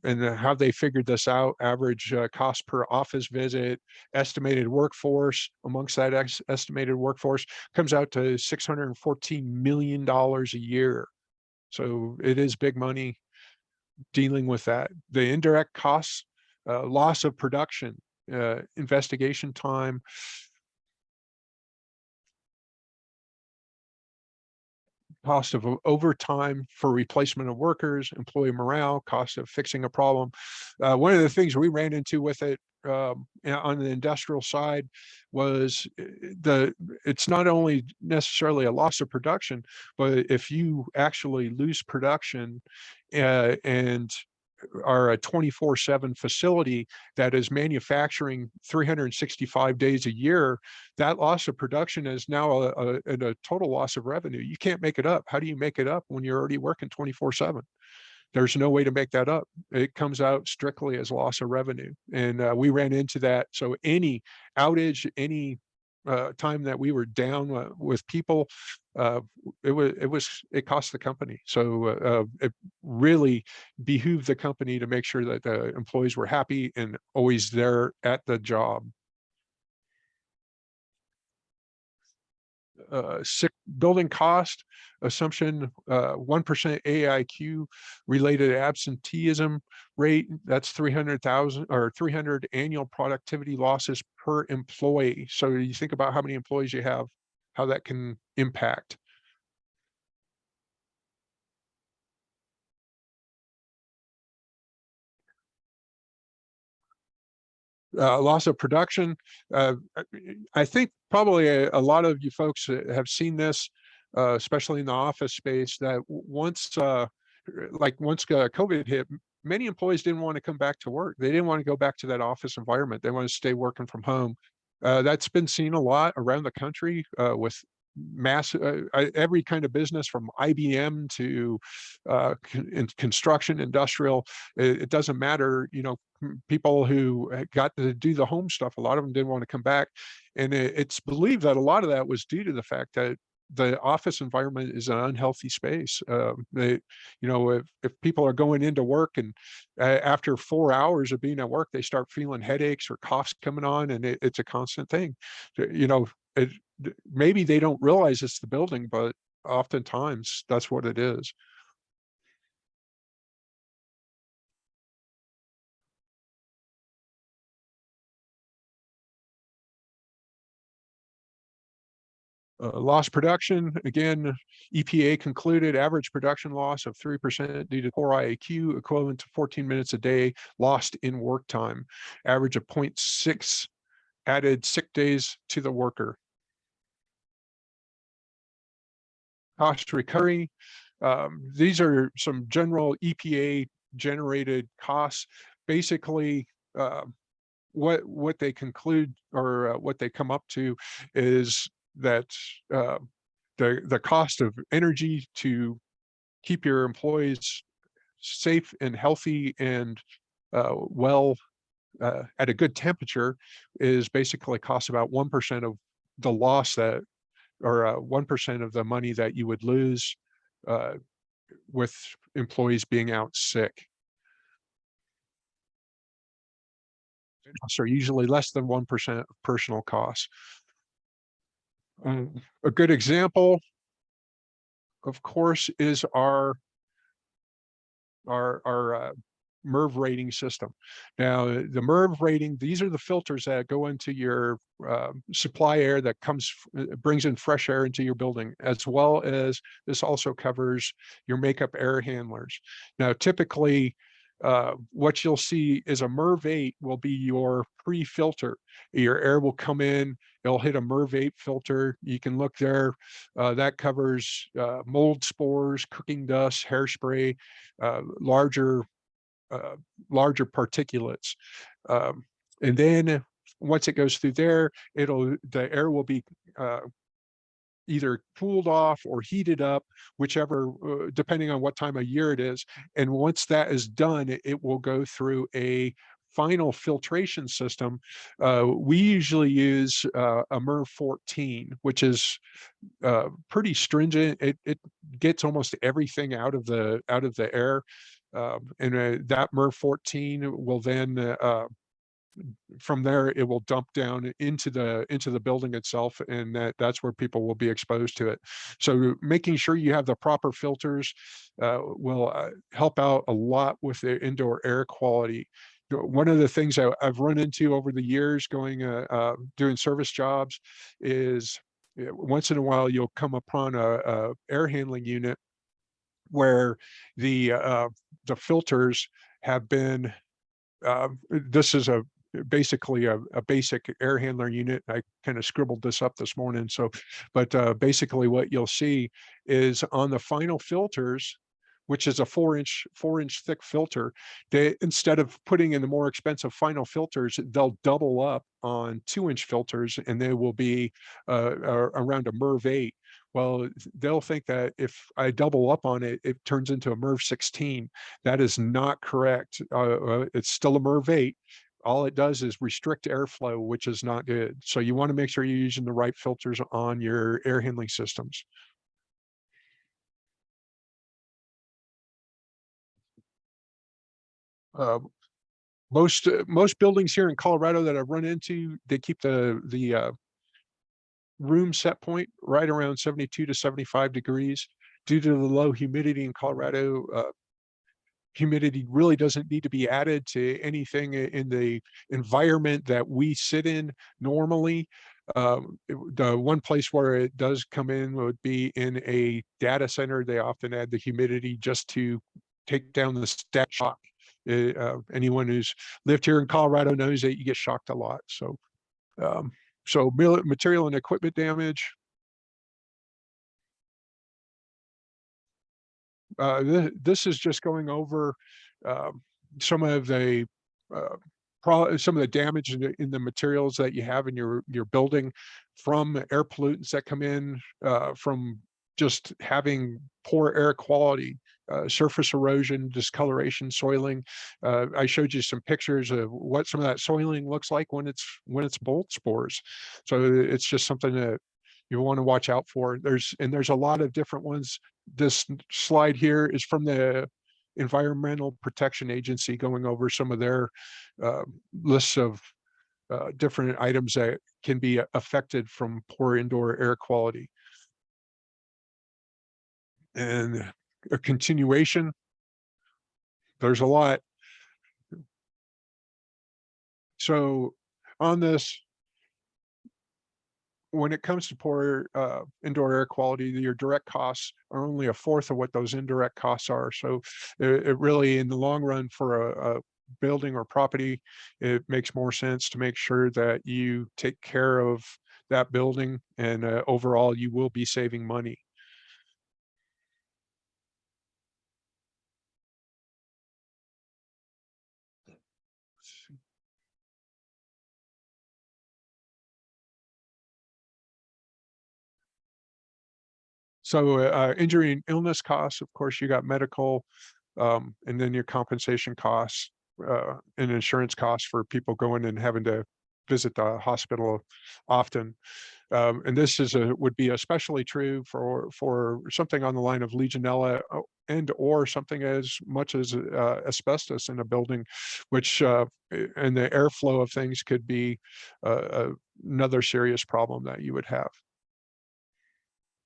and how they figured this out. Average cost per office visit, estimated workforce amongst that estimated workforce comes out to $614 million a year. So it is big money dealing with that. The indirect costs, loss of production, investigation time, cost of overtime for replacement of workers, employee morale, cost of fixing a problem. One of the things we ran into with it on the industrial side was it's not only necessarily a loss of production, but if you actually lose production and are a 24/7 facility that is manufacturing 365 days a year, that loss of production is now a total loss of revenue. You can't make it up. How do you make it up when you're already working 24/7? There's no way to make that up. It comes out strictly as loss of revenue. And we ran into that. So any outage, any time that we were down with people, it cost the company. So it really behooved the company to make sure that the employees were happy and always there at the job. Sick building cost assumption, 1% AIQ related absenteeism rate, that's 300,000 or 300 annual productivity losses per employee. So you think about how many employees you have, how that can impact. Loss of production. I think probably a lot of you folks have seen this, especially in the office space, that once COVID hit, many employees didn't want to come back to work. They didn't want to go back to that office environment. They want to stay working from home. That's been seen a lot around the country with every kind of business from IBM to construction, industrial. It doesn't matter, you know, people who got to do the home stuff, a lot of them didn't want to come back. And it's believed that a lot of that was due to the fact that the office environment is an unhealthy space. You know, if people are going into work and after 4 hours of being at work, they start feeling headaches or coughs coming on, and it's a constant thing. You know, maybe they don't realize it's the building, but oftentimes that's what it is. Lost production, again, EPA concluded average production loss of 3% due to poor IAQ, equivalent to 14 minutes a day lost in work time, average of 0.6 added sick days to the worker. Cost recovery, these are some general EPA generated costs. Basically, what they conclude or what they come up to is that the cost of energy to keep your employees safe and healthy and well at a good temperature is basically costs about 1% of the loss that, or 1% of the money that you would lose with employees being out sick. So usually less than 1% of personal costs. A good example, of course, is our MERV rating system. Now, the MERV rating, these are the filters that go into your supply air that brings in fresh air into your building, as well as this also covers your makeup air handlers. Now, typically, what you'll see is a MERV 8 will be your pre-filter. Your air will come in, it'll hit a MERV 8 filter. You can look there. That covers mold spores, cooking dust, hairspray, larger particulates. And then once it goes through there, the air will be either cooled off or heated up, whichever, depending on what time of year it is. And once that is done, it will go through a final filtration system. We usually use a MERV 14, which is pretty stringent. It gets almost everything out of the air. And that MERV 14 will then from there it will dump down into the building itself, and that's where people will be exposed to it. So making sure you have the proper filters will help out a lot with the indoor air quality. One of the things I've run into over the years going doing service jobs is once in a while you'll come upon a air handling unit where the filters have been this is basically a basic air handler unit. I kind of scribbled this up this morning. So, but basically what you'll see is on the final filters, which is a 4-inch thick filter, they, instead of putting in the more expensive final filters, they'll double up on 2-inch filters, and they will be around a MERV 8. Well, they'll think that if I double up on it, it turns into a MERV 16. That is not correct. It's still a MERV 8. All it does is restrict airflow, which is not good. So you want to make sure you're using the right filters on your air handling systems. Most buildings here in Colorado that I've run into, they keep the room set point right around 72 to 75 degrees. Due to the low humidity in Colorado, humidity really doesn't need to be added to anything in the environment that we sit in normally. The one place where it does come in would be in a data center. They often add the humidity just to take down the static shock. Anyone who's lived here in Colorado knows that you get shocked a lot. So, material and equipment damage. This is just going over some of the damage in the materials that you have in your building from air pollutants that come in from just having poor air quality, surface erosion, discoloration, soiling. I showed you some pictures of what some of that soiling looks like when it's mold spores. So it's just something that you want to watch out for. There's a lot of different ones. This slide here is from the Environmental Protection Agency going over some of their lists of different items that can be affected from poor indoor air quality. And a continuation, there's a lot. So on this, when it comes to poor indoor air quality, your direct costs are only 1/4 of what those indirect costs are. So it really, in the long run, for a building or property, it makes more sense to make sure that you take care of that building, and overall you will be saving money. So injury and illness costs, of course, you got medical, and then your compensation costs and insurance costs for people going and having to visit the hospital often. And this would be especially true for something on the line of Legionella and or something as much as asbestos in a building, which and the airflow of things could be another serious problem that you would have.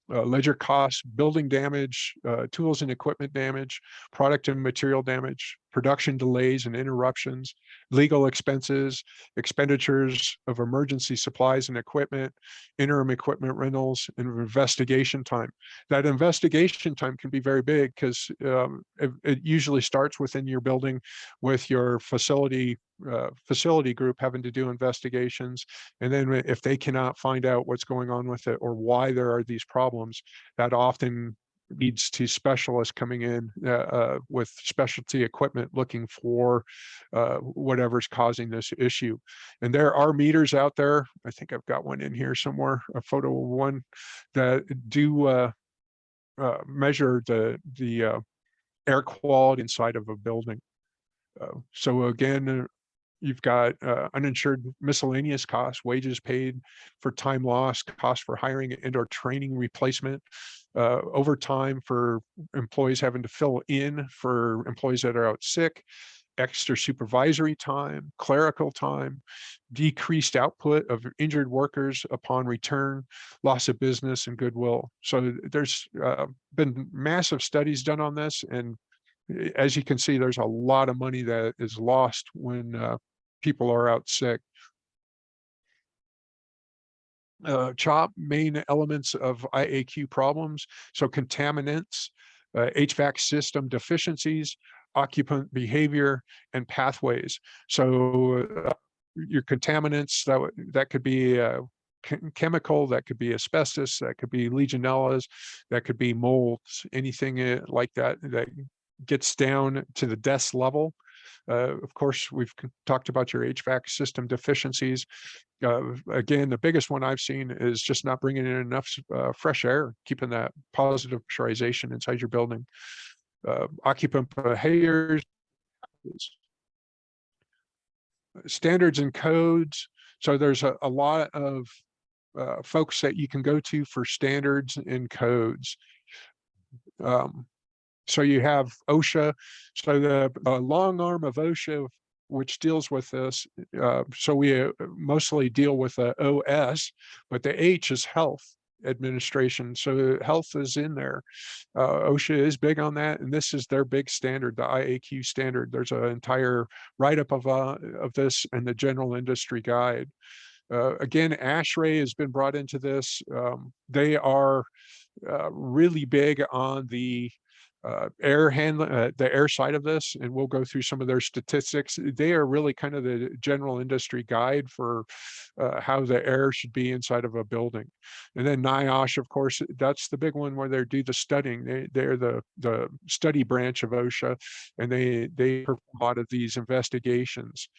Ledger costs, building damage, tools and equipment damage, product and material damage, production delays and interruptions, legal expenses, expenditures of emergency supplies and equipment, interim equipment rentals, and investigation time. That investigation time can be very big because it usually starts within your building with your facility group having to do investigations. And then if they cannot find out what's going on with it or why there are these problems, that often leads to specialists coming in with specialty equipment looking for whatever's causing this issue. And there are meters out there. I think I've got one in here somewhere, a photo of one that do measure the air quality inside of a building. So again, you've got uninsured miscellaneous costs, wages paid for time lost, costs for hiring and or training replacement, overtime for employees having to fill in for employees that are out sick, extra supervisory time, clerical time, decreased output of injured workers upon return, loss of business and goodwill. So there's been massive studies done on this. And as you can see, there's a lot of money that is lost when people are out sick. CHOP main elements of IAQ problems. So contaminants, HVAC system deficiencies, occupant behavior, and pathways. So your contaminants, that could be chemical, that could be asbestos, that could be Legionellas, that could be molds, anything like that that gets down to the desk level. Of course, we've talked about your HVAC system deficiencies. Again, the biggest one I've seen is just not bringing in enough fresh air, keeping that positive pressurization inside your building. Occupant behaviors, standards and codes. So there's a lot of folks that you can go to for standards and codes. So you have OSHA, so the long arm of OSHA, which deals with this. So we mostly deal with the OS, but the H is health administration. So health is in there. OSHA is big on that. And this is their big standard, the IAQ standard. There's an entire write-up of this in the general industry guide. Again, ASHRAE has been brought into this. They are really big on the air handling, the air side of this, and we'll go through some of their statistics. They are really kind of the general industry guide for how the air should be inside of a building. And then NIOSH, of course, that's the big one where they do the studying. They're the study branch of OSHA, and they perform a lot of these investigations.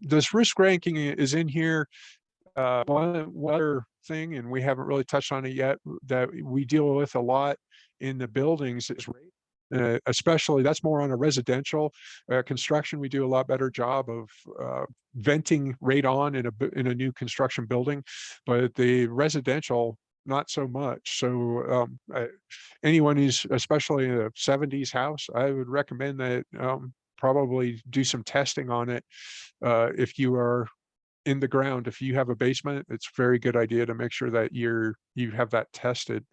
This risk ranking is in here. One other thing, and we haven't really touched on it yet, that we deal with a lot in the buildings is rate. Especially that's more on a residential construction. We do a lot better job of venting radon in a new construction building, but the residential not so much. So anyone who's especially in a 70s house, I would recommend that probably do some testing on it if you are in the ground. If you have a basement, it's a very good idea to make sure that you have that tested.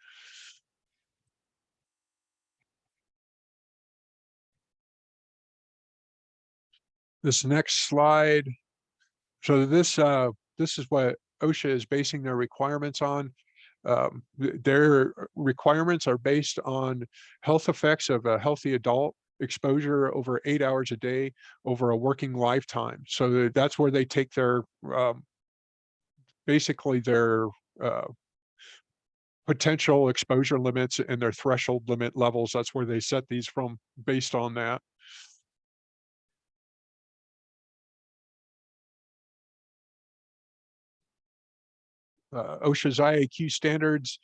This next slide. So this is what OSHA is basing their requirements on. Their requirements are based on health effects of a healthy adult, exposure over 8 hours a day over a working lifetime. So that's where they take their basically their potential exposure limits and their threshold limit levels. That's where they set these from based on that. OSHA's IAQ standards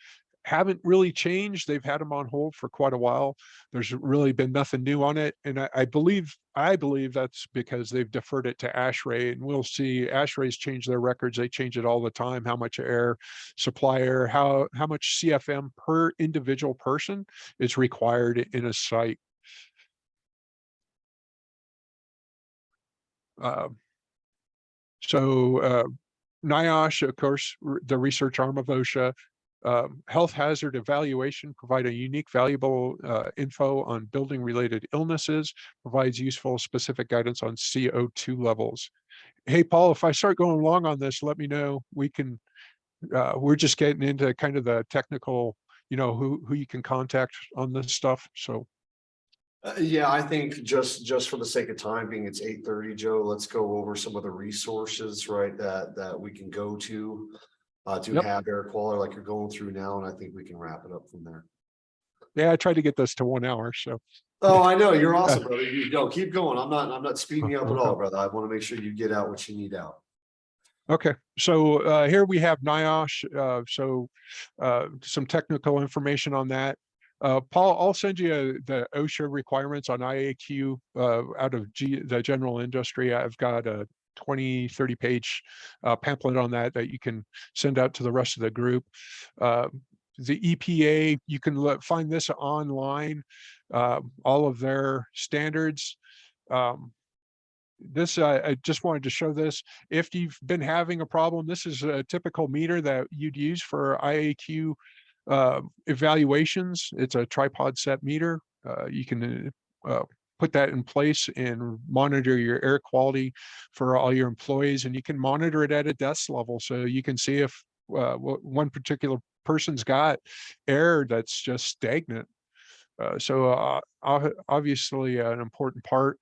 haven't really changed. They've had them on hold for quite a while. There's really been nothing new on it. And I believe that's because they've deferred it to ASHRAE, and we'll see. ASHRAE's change their records. They change it all the time, how much air, supply air, how much CFM per individual person is required in a site. NIOSH, of course, the research arm of OSHA, health hazard evaluation provide a unique, valuable info on building-related illnesses, provides useful specific guidance on CO2 levels. Hey, Paul, if I start going long on this, let me know. We can, we're just getting into kind of the technical, who you can contact on this stuff. So Yeah, I think just for the sake of time being, it's 8:30, Joe. Let's go over some of the resources, right, that we can go to Yep. have air quality like you're going through now, and I think we can wrap it up from there. yeah, I tried to get this to 1 hour. So Oh, I know, you're awesome, brother. You go, keep going. I'm not speeding you up at all, brother. I want to make sure you get out what you need out. okay, so here we have NIOSH. Some technical information on that. Paul, I'll send you the OSHA requirements on IAQ out of the general industry. I've got a 20-30 page pamphlet on that you can send out to the rest of the group. The EPA, you can find this online, all of their standards. I just wanted to show this. If you've been having a problem, this is a typical meter that you'd use for IAQ evaluations. It's a tripod set meter. You can put that in place and monitor your air quality for all your employees, and you can monitor it at a desk level, so you can see if one particular person's got air that's just stagnant. Obviously an important part.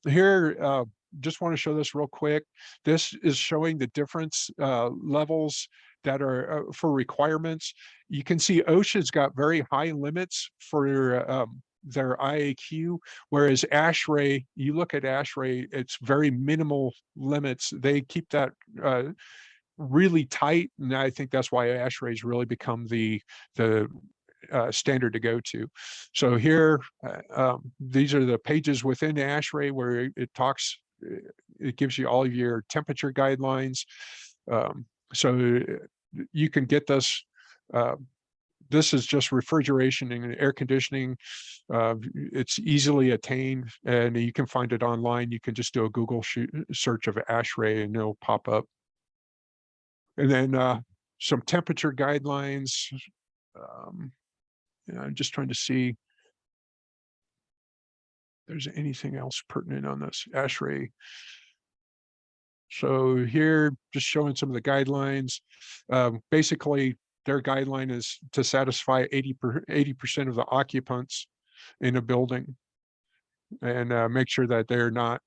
Here, just want to show this real quick. This is showing the difference levels that are for requirements. You can see OSHA's got very high limits for their IAQ, whereas ASHRAE, you look at ASHRAE, it's very minimal limits. They keep that really tight, and I think that's why ASHRAE's really become the standard to go to. So here, these are the pages within ASHRAE where it talks, it gives you all of your temperature guidelines. So you can get this. This is just refrigeration and air conditioning. It's easily attained, and you can find it online. You can just do a Google search of ASHRAE and it'll pop up. And then some temperature guidelines. I'm just trying to see if there's anything else pertinent on this ASHRAE. So here, just showing some of the guidelines. Basically, their guideline is to satisfy 80% of the occupants in a building, and make sure that they're not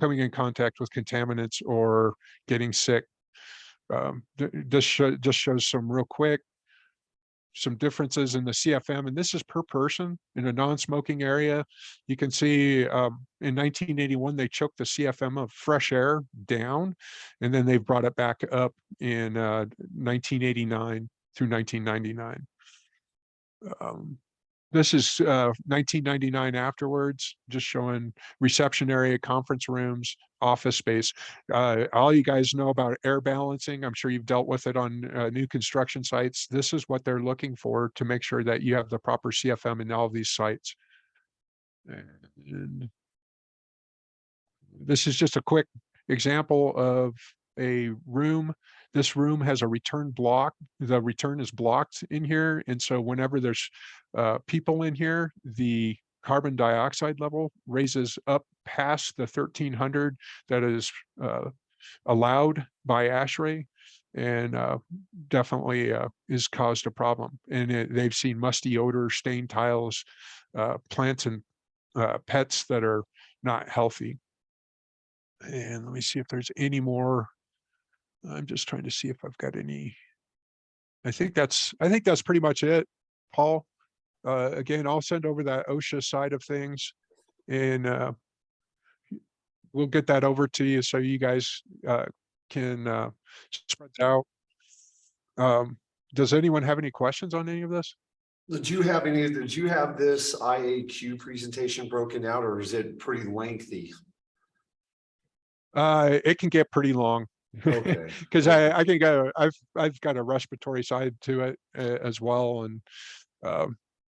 coming in contact with contaminants or getting sick. This just shows some real quick, some differences in the CFM, and this is per person in a non-smoking area. You can see in 1981, they choked the CFM of fresh air down, and then they've brought it back up in 1989 through 1999. This is 1999 afterwards, just showing reception area, conference rooms, office space. All you guys know about air balancing. I'm sure you've dealt with it on new construction sites. This is what they're looking for to make sure that you have the proper CFM in all of these sites. And this is just a quick example of a room. This room has a return block. The return is blocked in here. And so whenever there's people in here, the carbon dioxide level raises up past the 1300 that is allowed by ASHRAE, and definitely is caused a problem. And they've seen musty odor, stained tiles, plants and pets that are not healthy. And let me see if there's any more. I'm just trying to see if I've got any. I think that's pretty much it, Paul. Again, I'll send over that OSHA side of things, and we'll get that over to you so you guys can spread it out. Does anyone have any questions on any of this? Did you have this IAQ presentation broken out, or is it pretty lengthy? It can get pretty long. Okay. Because I can go, I've got a respiratory side to it as well, and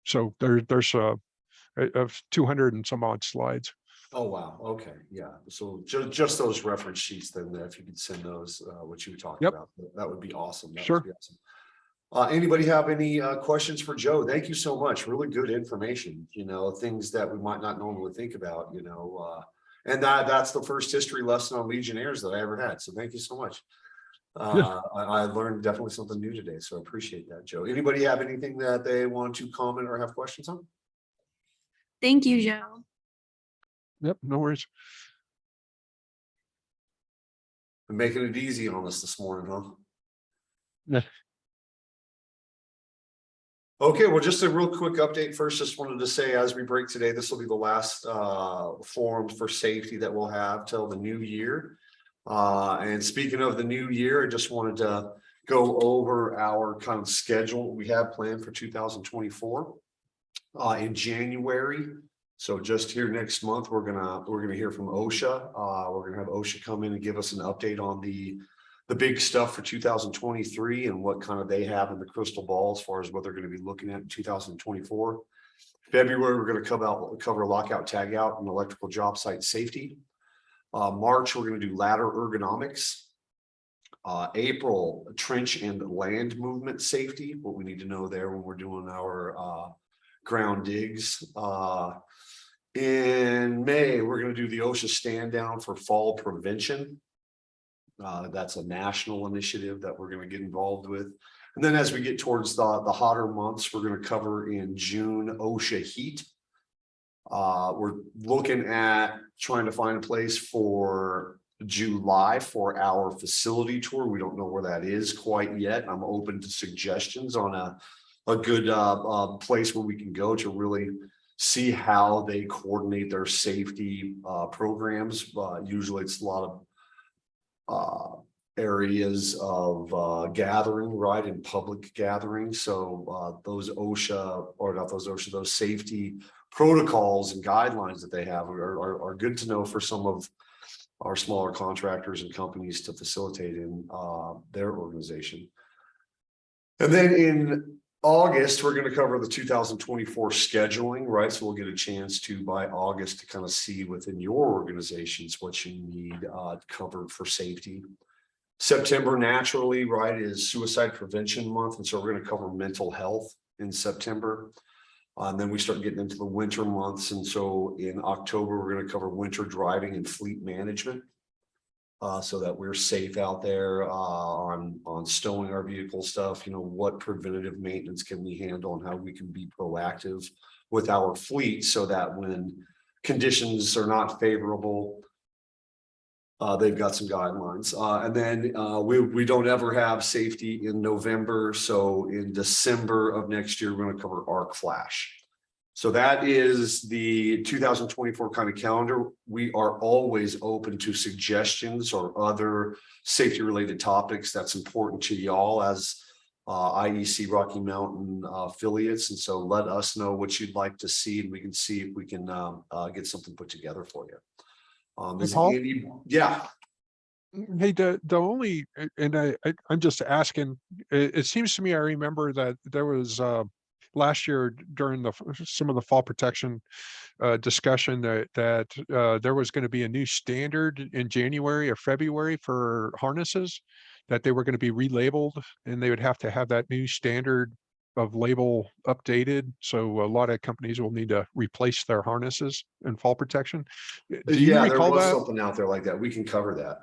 so there's of 200 and some odd slides. Oh, wow. Okay. Yeah. So just those reference sheets, then if you could send those, what you were talking Yep. about, that would be awesome. That Sure. would be awesome. Anybody have any questions for Joe? Thank you so much. Really good information, things that we might not normally think about, and that's the first history lesson on Legionnaires that I ever had. So thank you so much. I learned definitely something new today. So I appreciate that, Joe. Anybody have anything that they want to comment or have questions on? Thank you, Joe. Yep, no worries. I'm making it easy on us this morning, huh? Yeah. Okay, well, just a real quick update first. Just wanted to say, as we break today, this will be the last forum for safety that we'll have till the new year. And speaking of the new year, I just wanted to go over our kind of schedule we have planned for 2024 in January. So just here next month, we're gonna hear from OSHA. We're gonna have OSHA come in and give us an update on the big stuff for 2023 and what kind of they have in the crystal ball as far as what they're going to be looking at in 2024. February, we're going to cover lockout, tag out, and electrical job site safety. March, we're going to do ladder ergonomics. April, trench and land movement safety, what we need to know there when we're doing our ground digs. In May, we're going to do the OSHA stand down for fall prevention. That's a national initiative that we're going to get involved with. And then as we get towards the hotter months, we're going to cover in June OSHA heat. We're looking at trying to find a place for July for our facility tour. We don't know where that is quite yet. I'm open to suggestions on a good place where we can go to really see how they coordinate their safety programs. Usually it's a lot of areas of gathering, right, in public gathering. So those OSHA, or not those OSHA, those safety protocols and guidelines that they have are good to know for some of our smaller contractors and companies to facilitate in their organization. And then in August, we're going to cover the 2024 scheduling, right? So we'll get a chance to, by August, to kind of see within your organizations what you need covered for safety. September, naturally, right, is suicide prevention month. And so we're going to cover mental health in September. And then we start getting into the winter months. And so in October, we're going to cover winter driving and fleet management. So that we're safe out there on stowing our vehicle stuff, what preventative maintenance can we handle and how we can be proactive with our fleet so that when conditions are not favorable, they've got some guidelines. And then we don't ever have safety in November. So in December of next year, we're going to cover arc flash. So that is the 2024 kind of calendar. We are always open to suggestions or other safety related topics that's important to y'all as IEC Rocky Mountain affiliates. And so let us know what you'd like to see, and we can see if we can get something put together for you. Paul? Yeah. Hey, the only, and I'm just asking, it seems to me, I remember that there was last year during some of the fall protection discussion that there was going to be a new standard in January or February for harnesses, that they were going to be relabeled and they would have to have that new standard of label updated. So a lot of companies will need to replace their harnesses in fall protection. Do you recall there was that? something out there like that. We can cover that.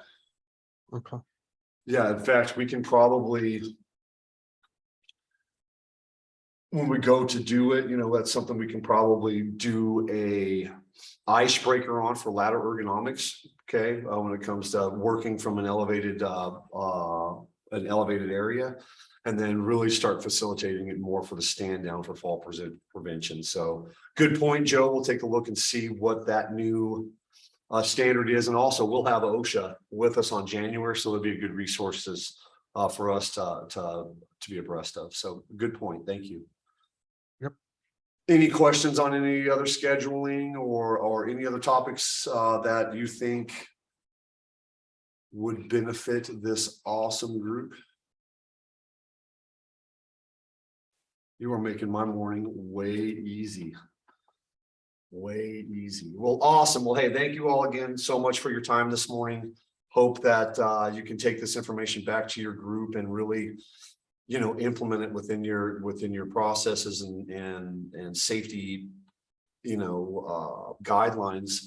Okay. Yeah, in fact, we can probably, when we go to do it, that's something we can probably do a icebreaker on for ladder ergonomics. Okay, when it comes to working from an elevated area, and then really start facilitating it more for the stand down for fall prevention. So good point, Joe. We'll take a look and see what that new standard is. And also we'll have OSHA with us on January. So it'll be a good resources for us to be abreast of. So good point. Thank you. Yep. Any questions on any other scheduling or any other topics that you think would benefit this awesome group? You are making my morning way easy. Way easy. Well, awesome. Well, hey, thank you all again so much for your time this morning. Hope that you can take this information back to your group and really, you know, implement it within your processes and safety, you know, guidelines.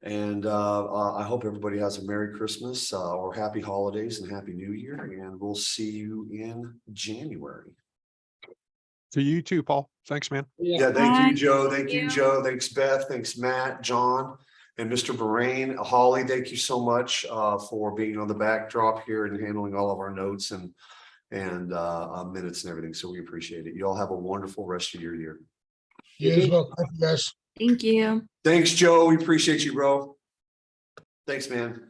And I hope everybody has a Merry Christmas or Happy Holidays and Happy New Year. And we'll see you in January. To you too, Paul. Thanks, man. Yeah, thank you, Bye. Joe. Thank Thank you, you. Joe. Thanks, Beth. Thanks, Matt, John, and Mr. Bahrain. Holly, thank you so much for being on the backdrop here and handling all of our notes and minutes and everything. So we appreciate it. You all have a wonderful rest of your year. You as well. Thank you, guys. Thank you. Thanks, Joe. We appreciate you, bro. Thanks, man.